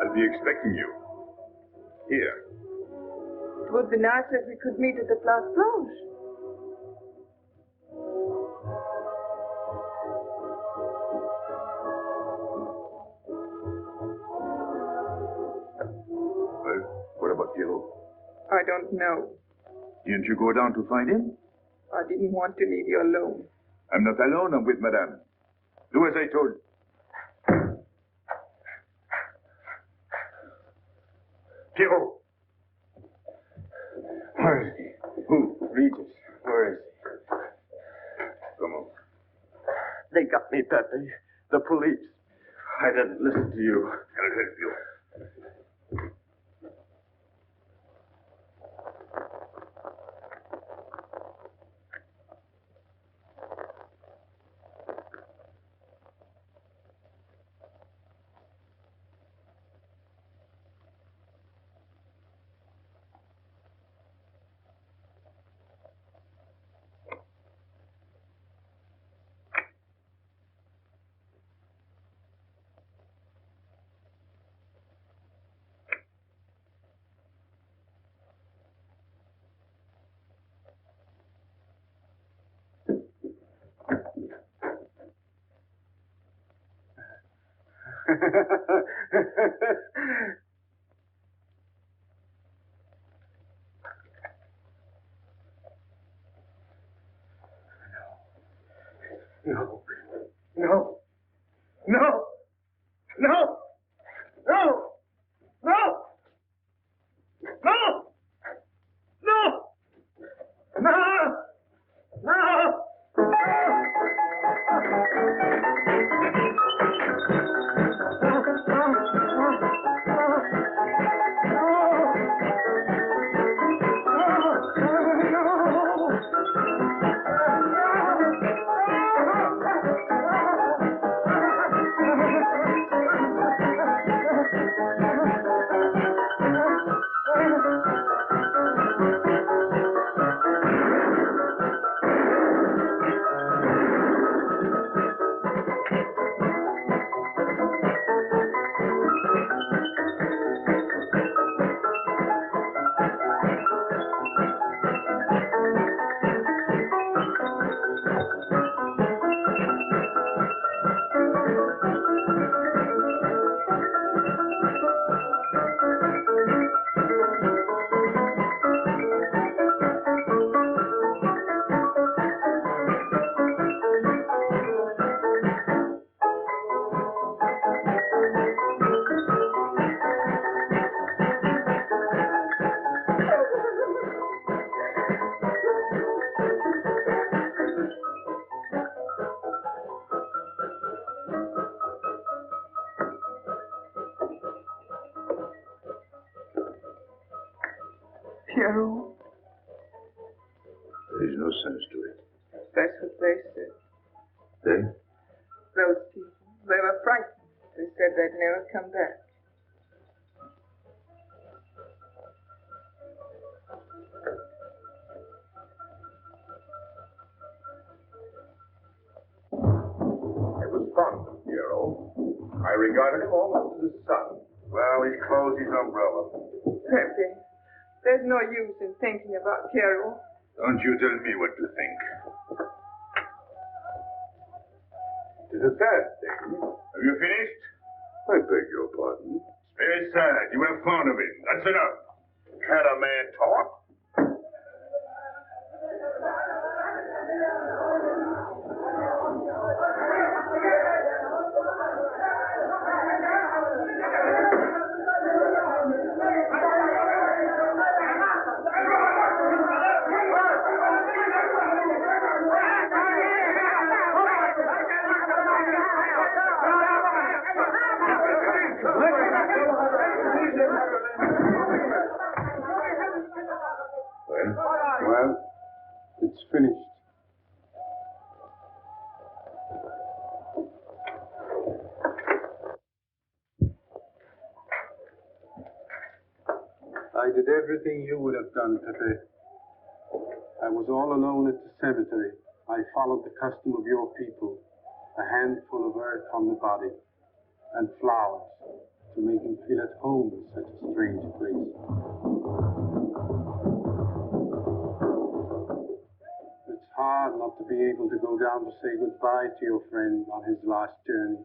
I'll be expecting you. Here. It would be nice if we could meet at the Place Blanche. Well, what about Pierrot? I don't know. Didn't you go down to find him? I didn't want to leave you alone. I'm not alone, I'm with Madame. Do as I told. Pierrot! Where is he? Who? Regis, where is he? Come on. They got me, Pepe. The police. I didn't listen to you. I'll help you. No. No. No. No. No. No. No. No. No. No. Pierrot, There is no sense to it. that's what they said. They? Those people. They were frightened. They said they'd never come back. It was fun, Piero. I regarded him almost as a son. Well, he's closed his umbrella. Pepe, there's no use in thinking about Pierrot. Don't you tell me what to think. It's a sad thing. Have you finished? I beg your pardon. It's very sad. You were fond of him. That's enough. Can a man talk? Well, it's finished. I did everything you would have done, Pepe. I was all alone at the cemetery. I followed the custom of your people, a handful of earth on the body, and flowers to make him feel at home in such a strange place. It's hard not to be able to go down to say goodbye to your friend on his last journey.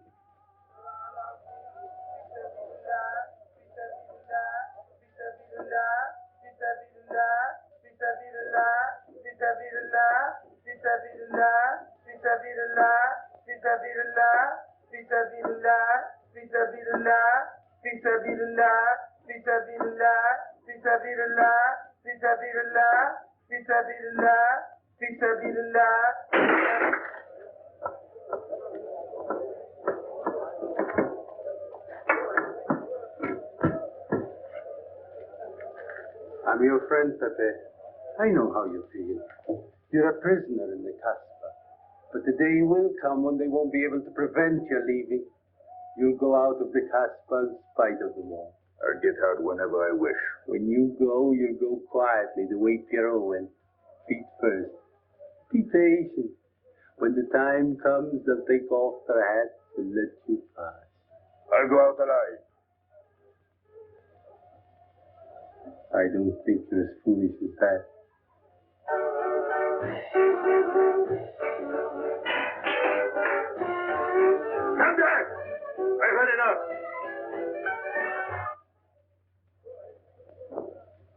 I'm your friend, Pepe. I know how you feel. You're a prisoner in the Casbah. But the day will come when they won't be able to prevent your leaving. You'll go out of the Casbah in spite of them all. I'll get out whenever I wish. When you go, you'll go quietly, the way Pierrot went. Feet first. Be patient. When the time comes, they'll take off their hats and let you pass. I'll go out alive. I don't think you're as foolish as that. Come back! I had enough.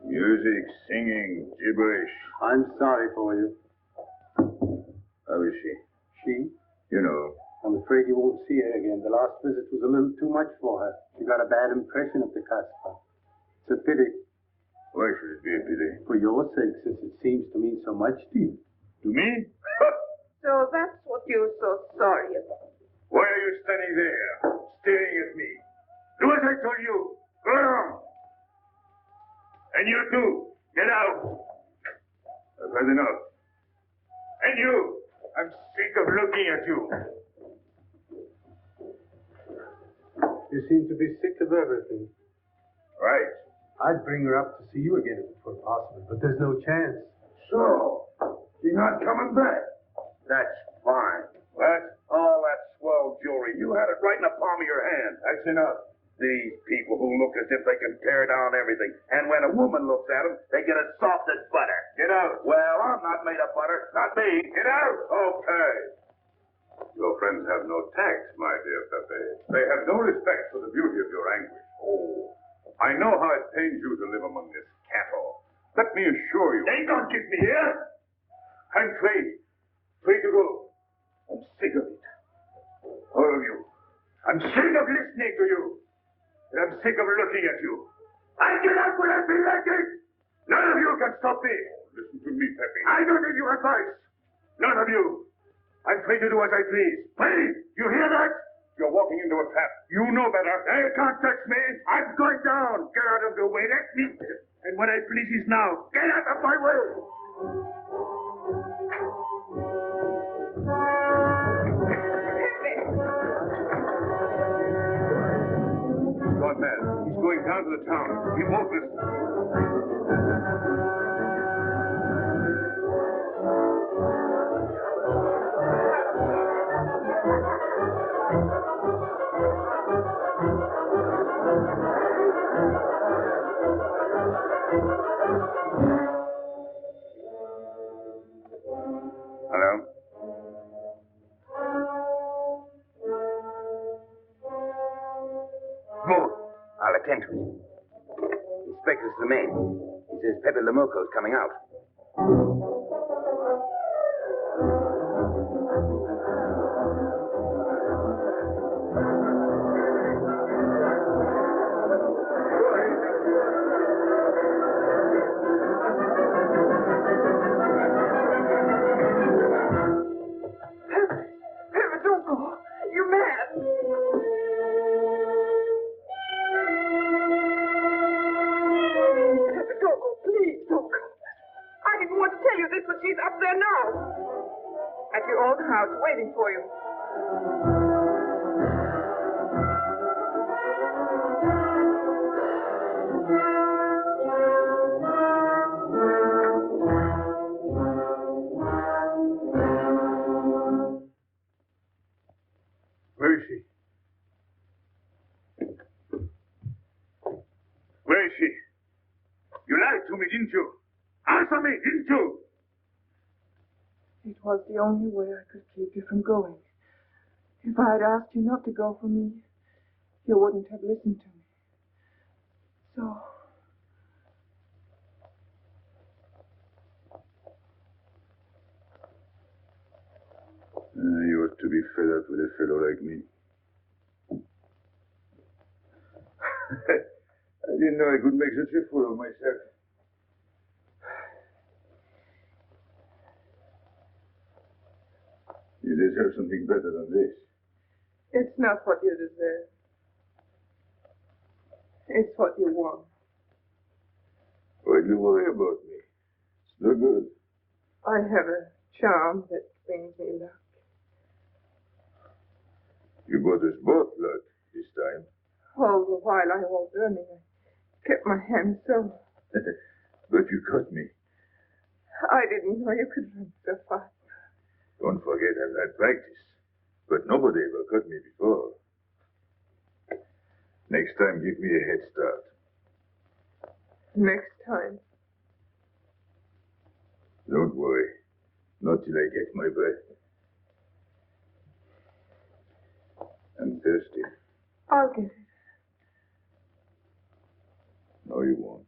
Music, singing, gibberish. I'm sorry for you. How is she? She? You know. I'm afraid you won't see her again. The last visit was a little too much for her. She got a bad impression of the Casbah. It's a pity. Why should it be a pity? For your sake, since it seems to mean so much to you. To me? So that's what you're so sorry about. Why are you standing there, staring at me? Do as I told you. Go on. And you too. Get out. I've had enough. And you. I'm sick of looking at you. You seem to be sick of everything. Right. I'd bring her up to see you again if it were possible, but there's no chance. So, she's not coming back. That's fine. What? All that swell jewelry, you had it right in the palm of your hand. That's enough. These people who look as if they can tear down everything. And when a woman looks at them, they get as soft as butter. Get out. Well, I'm not made of butter. Not me. Get out. Okay. Your friends have no tact, my dear Pepe. They have no respect for the beauty of your anguish. Oh, I know how it pains you to live among this cattle. Let me assure you. They don't keep me here. I'm free. Free to go. I'm sick of it. All of you. I'm sick of listening to you. And I'm sick of looking at you. I get out when I feel like it. None of you can stop me. Listen to me, Pepe. I don't need your advice. None of you. I'm free to do as I please. Free! You hear that? You're walking into a trap. You know better. They can't touch me. I'm going down. Get out of the way. Let me. And what I please is now. Get out of my way. He's gone mad. He's going down to the town. He won't listen. Hello? Good. I'll attend to it. Inspector Slemaine. He says Pepe Lamoco's coming out. Pepe, don't go. You're mad. Pepe, don't go. Please, don't go. I didn't want to tell you this, but she's up there now. At your own house, waiting for you. Where is she? Where is she? You lied to me, didn't you? Answer me, didn't you? It was the only way I could keep you from going. If I had asked you not to go for me, you wouldn't have listened to me. So, You ought to be fed up with a fellow like me. I didn't know I could make such a fool of myself. You deserve something better than this. it's not what you deserve. It's what you want. Why do you worry about me? It's no good. I have a charm that brings me luck. You brought us both luck this time. All the while I was earning, I kept my hand so. But you caught me. I didn't know you could run so fast. Don't forget I've had practice. But nobody ever caught me before. Next time, give me a head start. Next time. Don't worry. Not till I get my breath. I'm thirsty. I'll get it. No, you won't.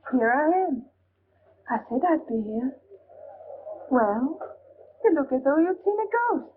Here I am. I said I'd be here. Well, you look as though you'd seen a ghost.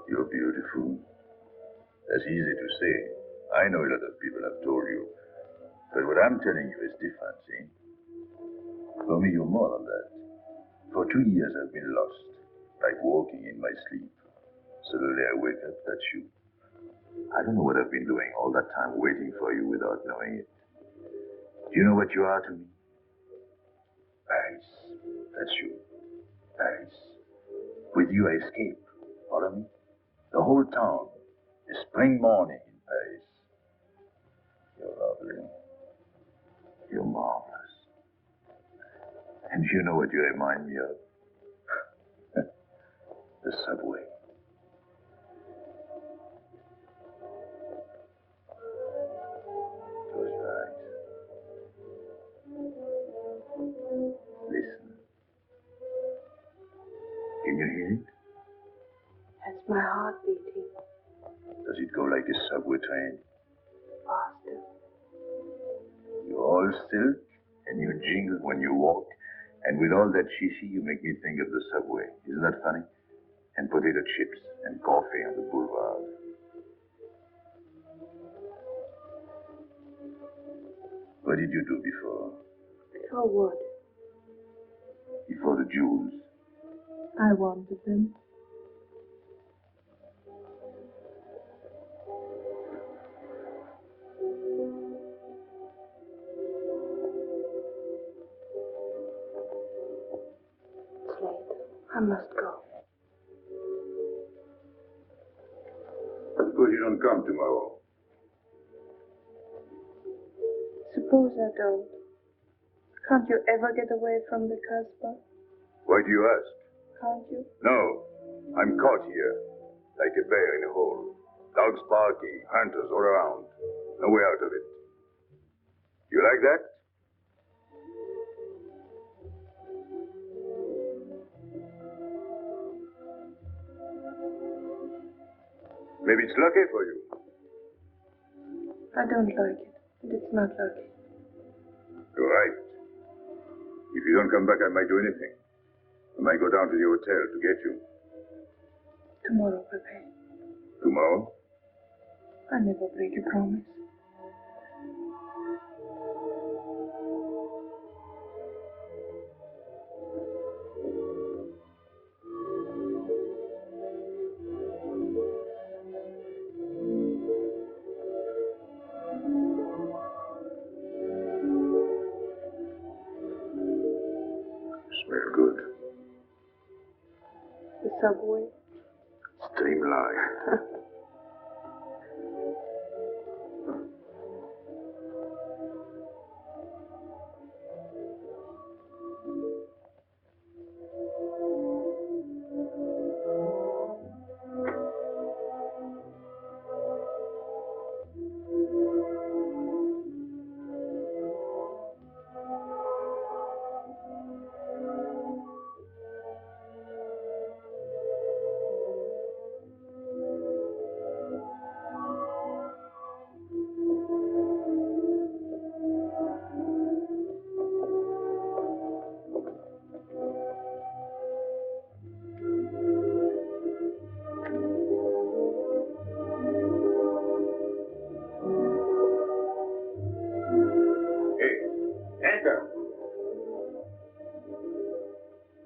You're beautiful. That's easy to say. I know a lot of people have told you. But what I'm telling you is different, see? For me, you're more than that. For 2 years, I've been lost, like walking in my sleep. Suddenly, I wake up, that's you. I don't know what I've been doing all that time waiting for you without knowing it. Do you know what you are to me? Paris. That's you. Paris. With you, I escape. Follow me? The whole town. A spring morning in Paris. You're lovely. You're marvelous. And you know what you remind me of? The subway. Close your eyes. Listen. Can you hear it? That's my heart beating. Does it go like a subway train? Faster. You're all silk and you jingle when you walk. And with all that shishi, you make me think of the subway. Isn't that funny? And potato chips and coffee on the boulevard. What did you do before? Before what? Before the jewels. I wanted them. It's late. I must go. Suppose you don't come tomorrow. Suppose I don't. Can't you ever get away from the Casbah? Why do you ask? Can't you? No. I'm caught here, like a bear in a hole. Dogs barking, hunters all around. No way out of it. You like that? Maybe it's lucky for you. I don't like it. And it's not lucky. You're right. If you don't come back, I might do anything. I might go down to the hotel to get you. Tomorrow, Pepe. Tomorrow? I never break a promise. Smell good. The subway. Streamlined.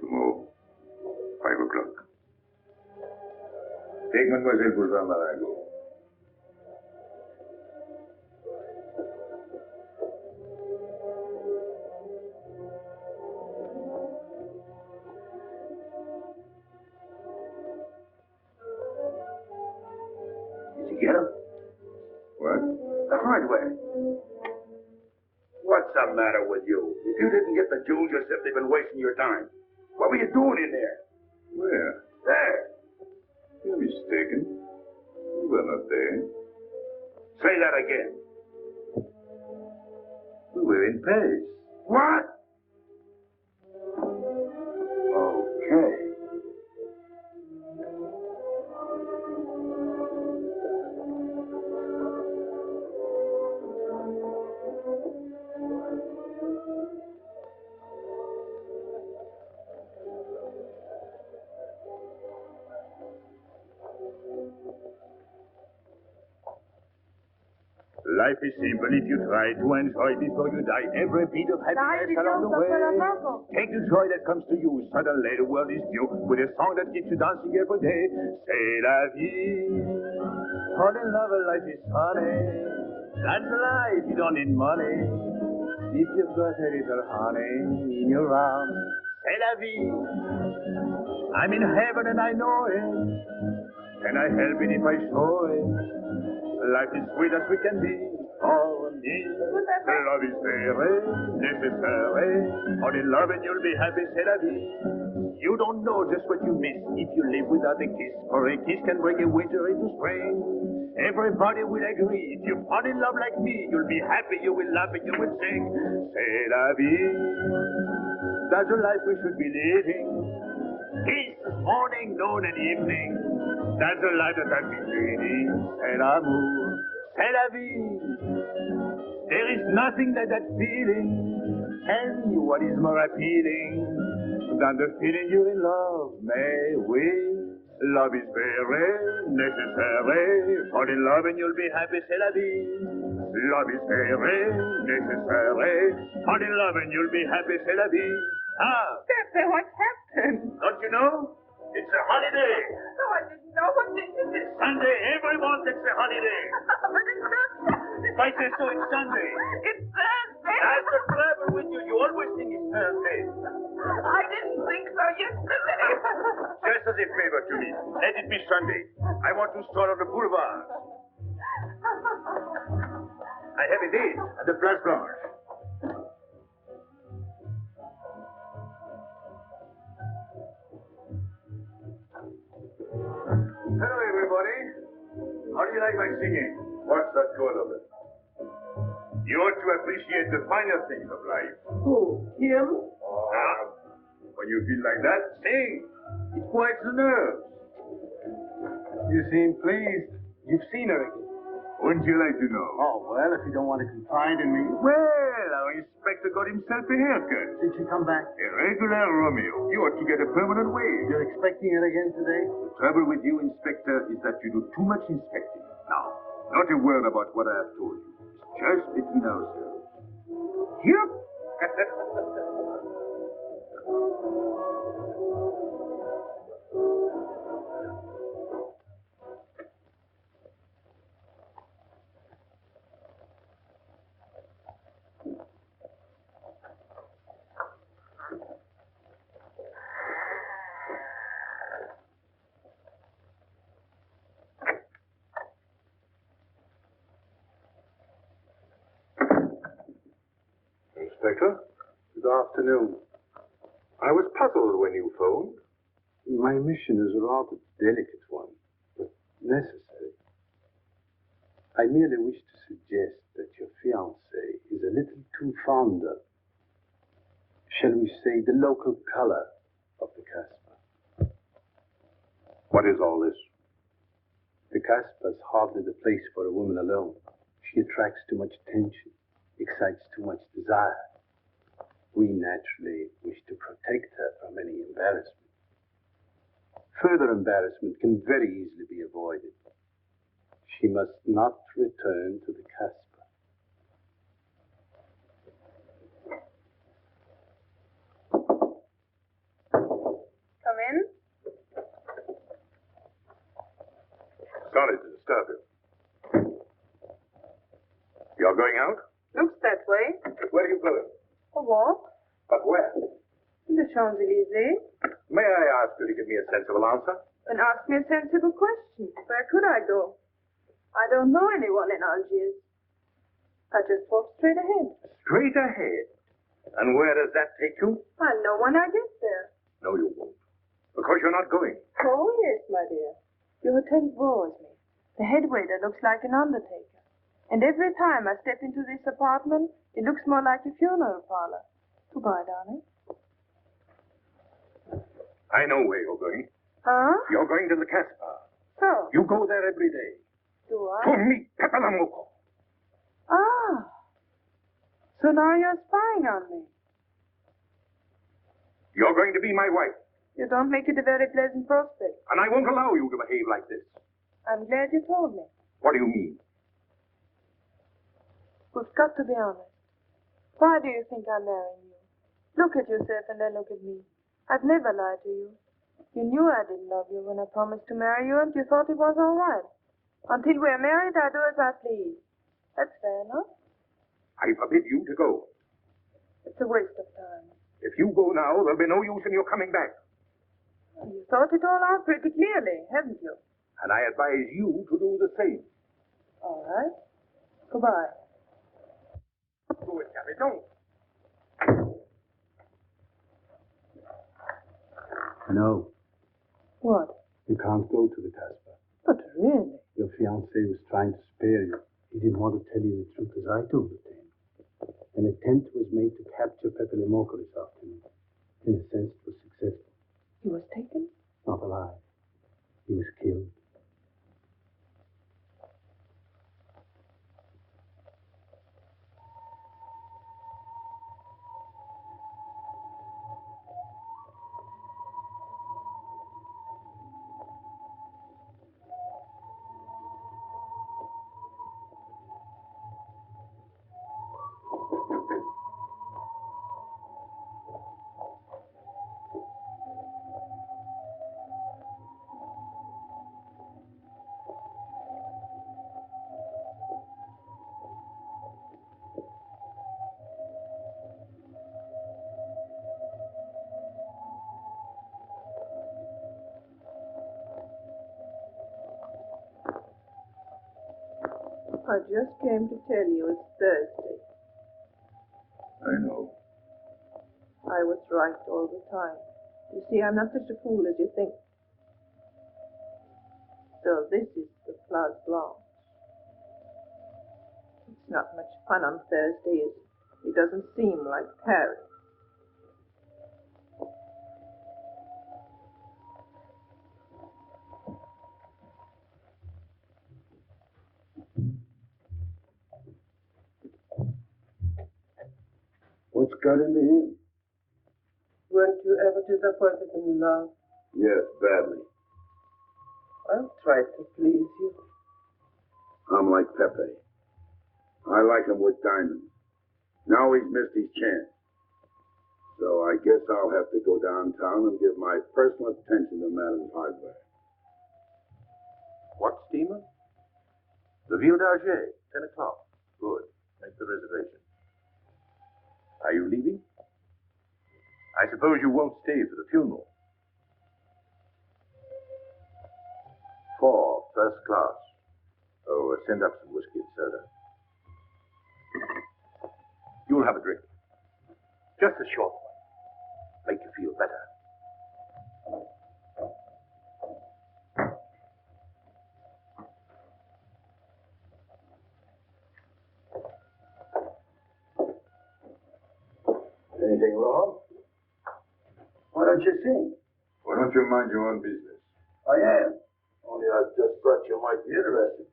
Tomorrow, 5 o'clock. Take Mademoiselle Boulevard Marengo. Did you get him? What? The hardware. What's the matter with you? If you didn't get the jewels, you've simply been wasting your time. What were you doing in there? Where? There. You're mistaken. You were not there. Say that again. We were in Paris. What? Okay. Life is simple if you try to enjoy before you die every bit of happiness along the way. Take the joy that comes to you. Suddenly the world is new with a song that keeps you dancing every day. C'est la vie. Fall in love, life is funny. That's life, you don't need money. If you've got a little honey in your arms, c'est la vie. I'm in heaven and I know it. Can I help it if I show it? Life is sweet as we can be. For me, love is very necessary. Fall in love and you'll be happy, c'est la vie. You don't know just what you miss if you live without a kiss. For a kiss can bring a winter into spring. Everybody will agree. If you fall in love like me, you'll be happy, you will laugh, and you will sing. C'est la vie. That's the life we should be living. Kiss, morning, noon, and evening. That's the life that I've been leading. C'est l'amour, c'est la vie. There is nothing like that feeling. And what is more appealing than the feeling you're in love? May we? Love is very necessary. Fall in love and you'll be happy, c'est la vie. Love is very necessary. Fall in love and you'll be happy, c'est la vie. Ah! Pepe, what happened? Don't you know? It's a holiday. Oh, I didn't know what this is. Sunday, everyone takes a holiday. But it's not Sunday. If I say so, it's Sunday. It's Thursday. That's the trouble with you. You always think it's Thursday. I didn't think so yesterday. Just as a favor to me, let it be Sunday. I want to stroll on the boulevard. I have a date at the Place Blanche. Hello, everybody. How do you like my singing? What's that good of it? You ought to appreciate the finer things of life. Who? Him? When you feel like that, sing. It quiets the nerves. You seem pleased. You've seen her again. Wouldn't you like to know? Oh, well, if you don't want to confide in me. Well, our inspector got himself a haircut. Did she come back? A regular Romeo. You ought to get a permanent wave. You're expecting her again today? The trouble with you, Inspector, is that you do too much inspecting. Now, not a word about what I have told you. It's just between ourselves. Yep. Inspector. Good afternoon. I was puzzled when you phoned. My mission is a rather delicate one, but necessary. I merely wish to suggest that your fiancée is a little too fond of, shall we say, the local color of the Casbah. What is all this? The Casbah is hardly the place for a woman alone. She attracts too much attention, excites too much desire. We naturally wish to protect her from any embarrassment. Further embarrassment can very easily be avoided. She must not return to the Casbah. Come in. Sorry to disturb you. You're going out? Looks that way. Where are you going? A walk. But where? The Champs-Élysées. May I ask you to give me a sensible answer? Then ask me a sensible question. Where could I go? I don't know anyone in Algiers. I just walk straight ahead. Straight ahead. And where does that take you? I'll know when I get there. No, you won't. Because you're not going. Oh, yes, my dear. Your hotel bores me. The head waiter looks like an undertaker. And every time I step into this apartment, it looks more like a funeral parlor. Goodbye, darling. I know where you're going. Huh? You're going to the Casbah. So? You go there every day. Do To I? meet Pepelamoko. Ah. So now you're spying on me. You're going to be my wife. You don't make it a very pleasant prospect. And I won't allow you to behave like this. I'm glad you told me. What do you mean? We've got to be honest. Why do you think I'm marrying you? Look at yourself and then look at me. I've never lied to you. You knew I didn't love you when I promised to marry you, and you thought it was all right. Until we're married, I do as I please. That's fair enough. I forbid you to go. It's a waste of time. If you go now, there'll be no use in your coming back. You thought it all out pretty clearly, haven't you? And I advise you to do the same. All right. Goodbye. Do it, Gabby. Don't. No, What? you can't go to the Casbah. But really? Your fiancé was trying to spare you. He didn't want to tell you the truth as I told it to him. An attempt was made to capture Pepe Lemoko this afternoon. In a sense, it was successful. He was taken? Not alive. He was killed. I just came to tell you it's Thursday. I know. I was right all the time. You see, I'm not such a fool as you think. So this is the Place Blanche. It's not much fun on Thursday, is it? It doesn't seem like Paris. What's got into him? Weren't you ever disappointed in love? Yes, badly. I'll try to please you. I'm like Pepe. I like him with diamonds. Now he's missed his chance. So I guess I'll have to go downtown and give my personal attention to Madame Hardware. What steamer? The Ville d'Alger, 10 o'clock. Good. Make the reservation. Are you leaving? I suppose you won't stay for the funeral. 4, first class. Oh, send up some whiskey and soda. You'll have a drink. Just a short one. Make you feel better. Anything wrong? Why don't you sing? Why don't you mind your own business? I am. Only I just thought you might be interested.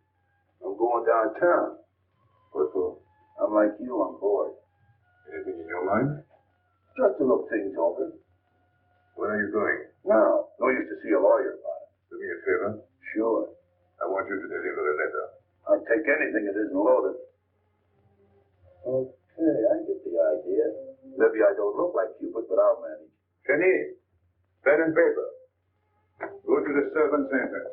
I'm going downtown. What for? I'm like you, I'm bored. Anything in your mind? Just to look things over. When are you going? No use to see a lawyer about it. Do me a favor. Sure. I want you to deliver a letter. I'd take anything that isn't loaded. Okay, I get the idea. Maybe I don't look like Cupid, but I'll manage. Jenny, pen and paper. Go to the servants' entrance.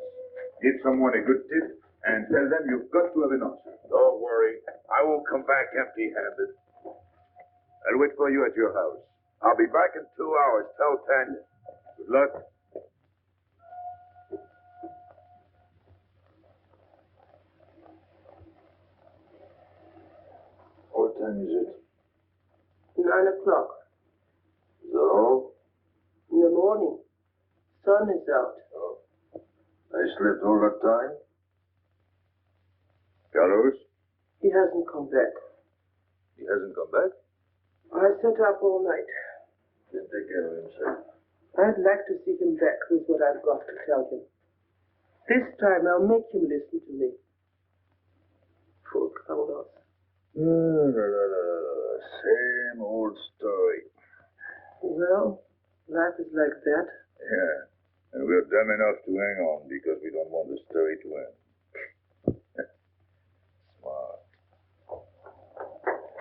Give someone a good tip and tell them you've got to have an answer. Don't worry. I won't come back empty-handed. I'll wait for you at your house. I'll be back in 2 hours. Tell Tanya. Good luck. What time is it? 9 o'clock. Is that all? In the morning. Sun is out. Oh. I slept all that time? Carlos? He hasn't come back. He hasn't come back? I sat up all night. He'll take care of himself. I'd like to see him back with what I've got to tell him. This time I'll make him listen to me. Poor Carlos. Same old story. Well, life is like that. Yeah. And we're dumb enough to hang on because we don't want the story to end. Smart.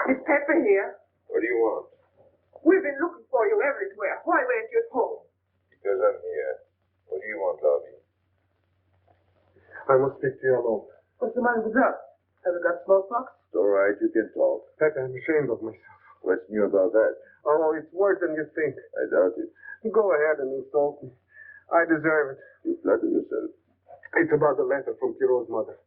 Is Pepper here? What do you want? We've been looking for you everywhere. Why weren't you at home? Because I'm here. What do you want, Lobby? I must speak to you alone. What's the matter with us? Have you got smallpox? It's all right. You can talk. Pepe, I'm ashamed of myself. What's new about that? Oh, it's worse than you think. I doubt it. Go ahead and insult me. I deserve it. You flatter yourself. It's about the letter from Pierrot's mother.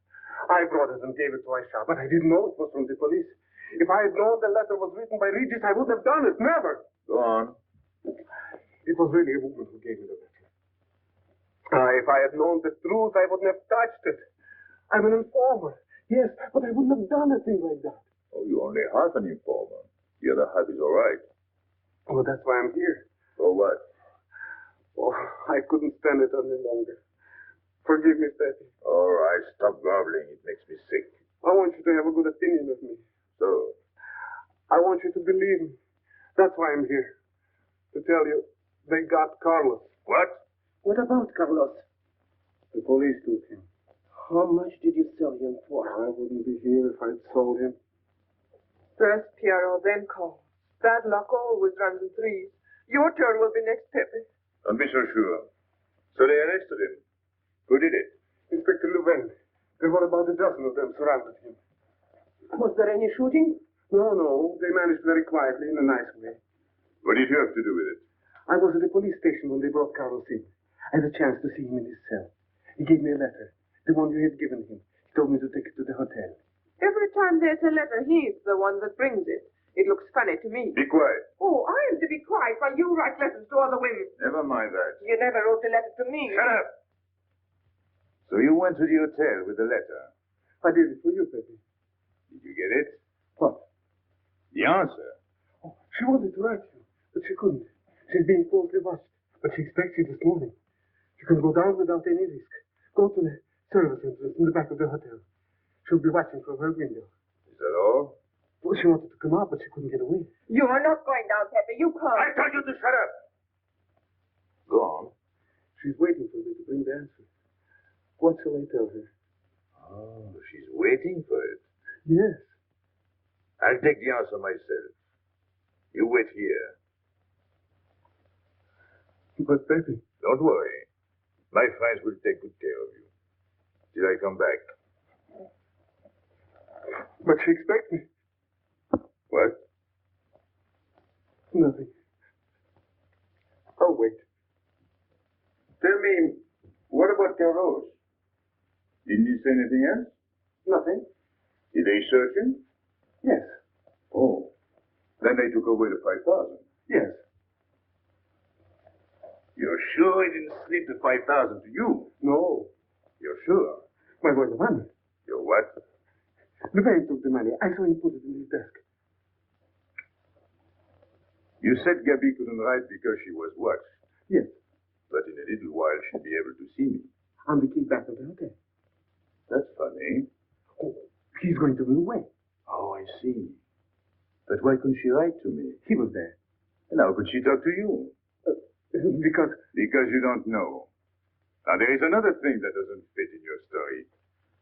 I brought it and gave it to Aisha, but I didn't know it was from the police. If I had known the letter was written by Regis, I wouldn't have done it. Never. Go on. It was really a woman who gave me the letter. If I had known the truth, I wouldn't have touched it. I'm an informer. Yes, but I wouldn't have done a thing like that. Oh, you're only half an informer. The other half is all right. Well, that's why I'm here. For what? Oh, I couldn't stand it any longer. Forgive me, Pepe. All right, stop groveling. It makes me sick. I want you to have a good opinion of me. So? I want you to believe me. That's why I'm here. To tell you, they got Carlos. What? What about Carlos? The police took him. How much did you sell him for? I wouldn't be here if I'd sold him. First Pierrot, then Carlos. Bad luck always runs in threes. Your turn will be next, Pepe. Don't be so sure. So they arrested him. Who did it? Inspector Louvain. There were about a dozen of them surrounded him. Was there any shooting? No. They managed very quietly in a nice way. What did you have to do with it? I was at the police station when they brought Carlos in. I had a chance to see him in his cell. He gave me a letter, the one you had given him. He told me to take it to the hotel. Every time there's a letter, he's the one that brings it. It looks funny to me. Be quiet. Oh, I am to be quiet while you write letters to other women. Never mind that. You never wrote a letter to me. Shut up! So you went to the hotel with the letter. I did it for you, Pepe. Did you get it? What? The answer. Oh, she wanted to write you, but she couldn't. She's being closely watched, but she expects you this morning. You can go down without any risk. Go to the service entrance in the back of the hotel. She'll be watching from her window. Is that all? Well, she wanted to come out, but she couldn't get away. You are not going down, Pepe. You can't. I told you to shut up! Go on. She's waiting for me to bring the answer. What shall I tell her? Oh, she's waiting for it. Yes. I'll take the answer myself. You wait here. But, Pepe. Don't worry. My friends will take good care of you. Till I come back. But she expects me. What? Nothing. I'll wait. Tell me, what about Carlos? Didn't he say anything else? Nothing. Did they search him? Yes. Oh. Then they took away the 5,000. Yes. You're sure he didn't slip the 5,000 to you? No. You're sure? My boy, the money. You're what? The man took the money. I saw him put it in his desk. You said Gabby couldn't write because she was watched. Yes. But in a little while she'll be able to see me. On the key back of the hotel. That's funny. Oh, he's going to move away. Oh, I see. But why couldn't she write to me? He was there. And how could she talk to you? Because Because you don't know. Now, there is another thing that doesn't fit in your story.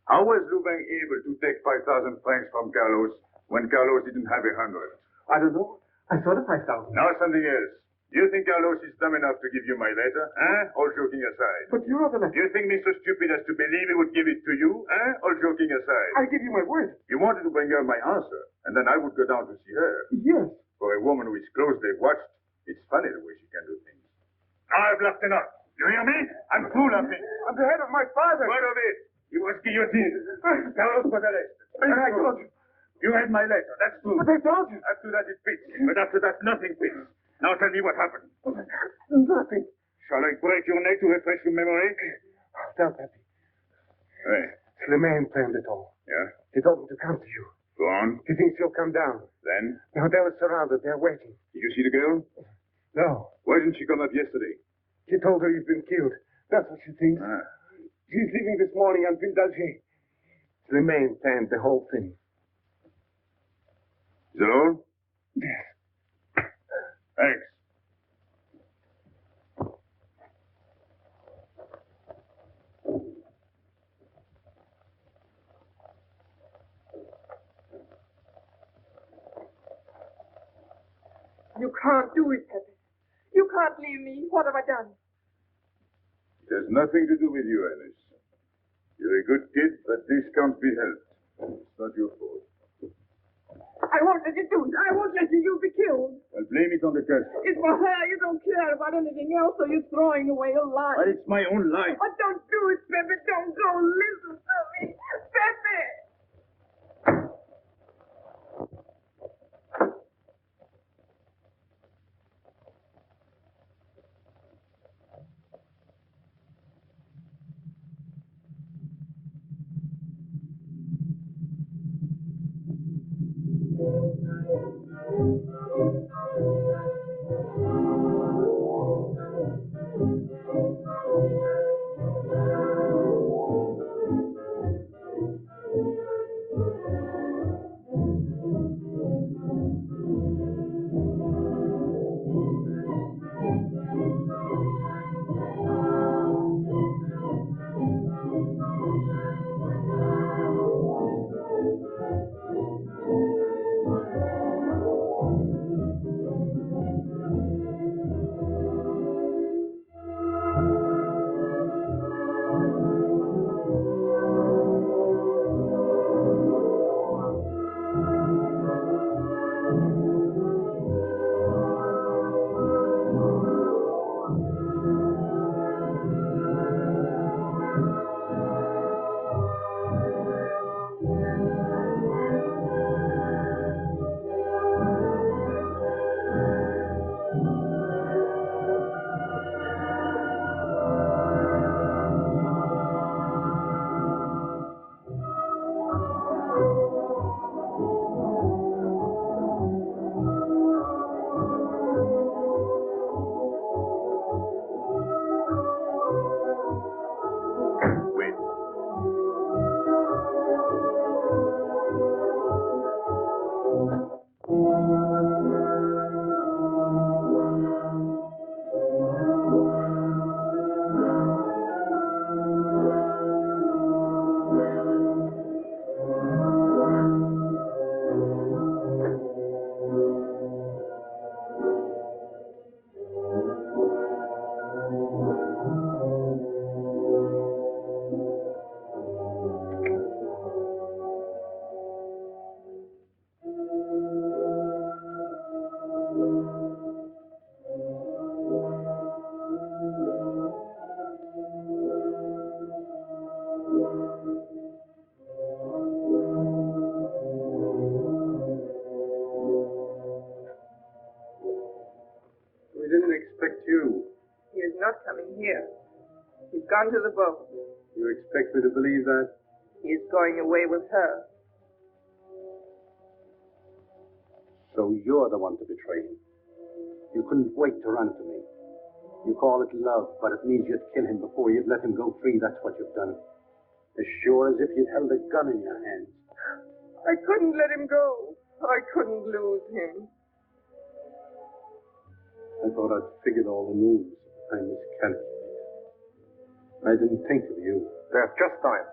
How was Louvain able to take 5,000 francs from Carlos when Carlos didn't have 100? I don't know. I saw the 5,000. Now something else. You think Carlos is dumb enough to give you my letter? All joking aside. But you are the letter. You think me so stupid as to believe he would give it to you? All joking aside. I give you my word. You wanted to bring her my answer, and then I would go down to see her. Yes. For a woman who is closely watched, it's funny the way she can do things. I've left enough. You hear me? I'm full of it. I'm the head of my father. What of it? He was guillotined. Carlos was arrested. And I told you. You had my letter, that's true. But I told you. After that, it fits. But after that, nothing fits. Now tell me what happened. Nothing. Shall I break your neck to refresh your memory? Tell Pappy. Hey. Clement planned it all. Yeah? He told me to come to you. Go on. He thinks you'll come down. Then? The hotel is surrounded. They're waiting. Did you see the girl? No. Why didn't she come up yesterday? She told her he's been killed. That's what she thinks. She's leaving this morning on Ville d'Alger. Clement planned the whole thing. Is that all? Yes. Thanks. You can't do it, Pepe. You can't leave me. What have I done? It has nothing to do with you, Alice. You're a good kid, but this can't be helped. It's not your fault. I won't let you do it. I won't let you be killed. I'll blame it on the castle. It's for her. You don't care about anything else, so you're throwing away your life. But it's my own life. Oh, don't do it, Pepe. Don't go. Listen to me. Pepe! didn't expect you. He is not coming here. He's gone to the boat. You expect me to believe that? He is going away with her. So you're the one to betray him. You couldn't wait to run to me. You call it love, but it means you'd kill him before you'd let him go free. That's what you've done. As sure as if you'd held a gun in your hands. I couldn't let him go. I couldn't lose him. I thought I'd figured all the moves. I miscalculated. I didn't think of you. There's just time.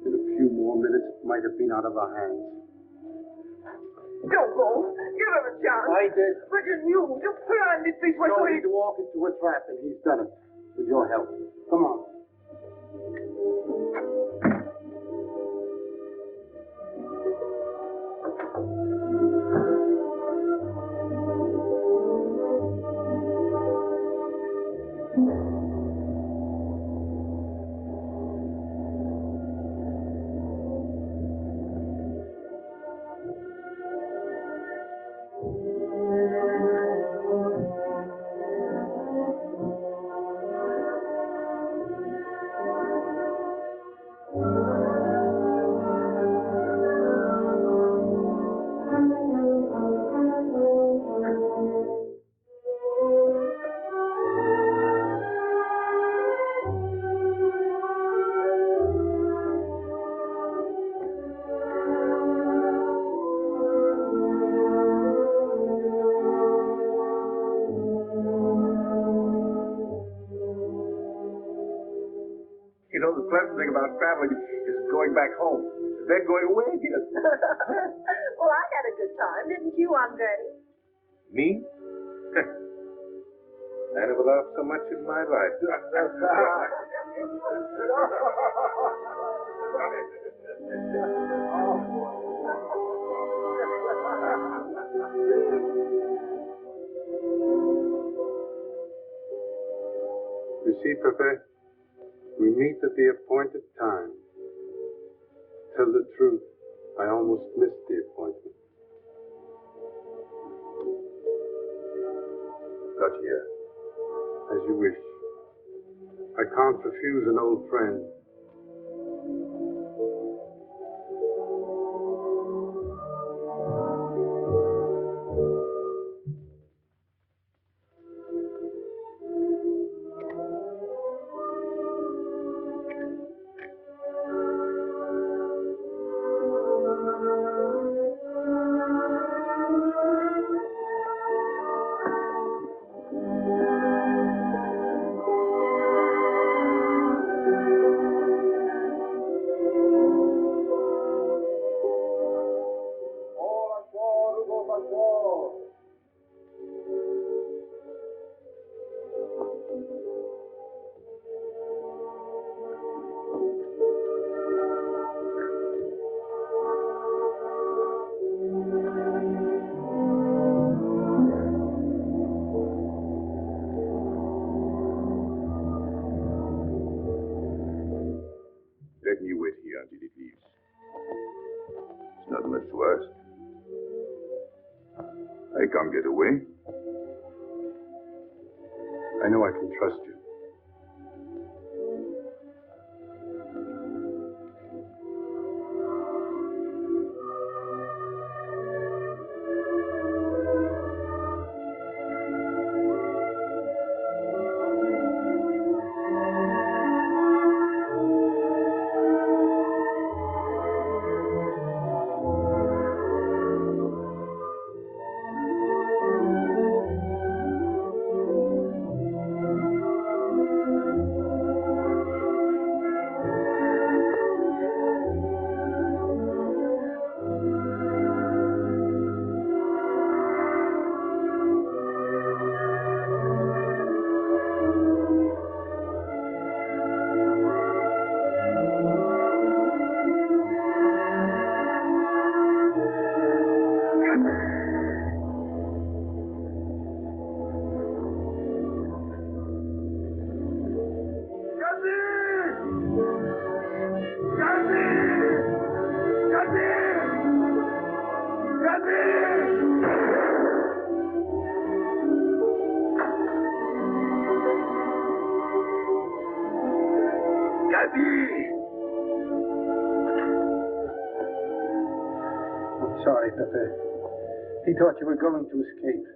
In a few more minutes, it might have been out of our hands. Don't go. Give him a chance. I did. But you knew. You planned it this way. So he'd walk into a trap, and he's done it. With your help. Come on. You know, the pleasant thing about traveling is going back home, then going away again. Well, I had a good time, didn't you, Andre? Me? I never laughed so much in my life. You see, Pepe, we meet at the appointed time. Tell the truth, I almost missed the appointment. Not here. As you wish. I can't refuse an old friend. Let me wait here until it leaves. It's not much to ask. I can't get away. I know I can trust you. I'm sorry, Pepe. He thought you were going to escape.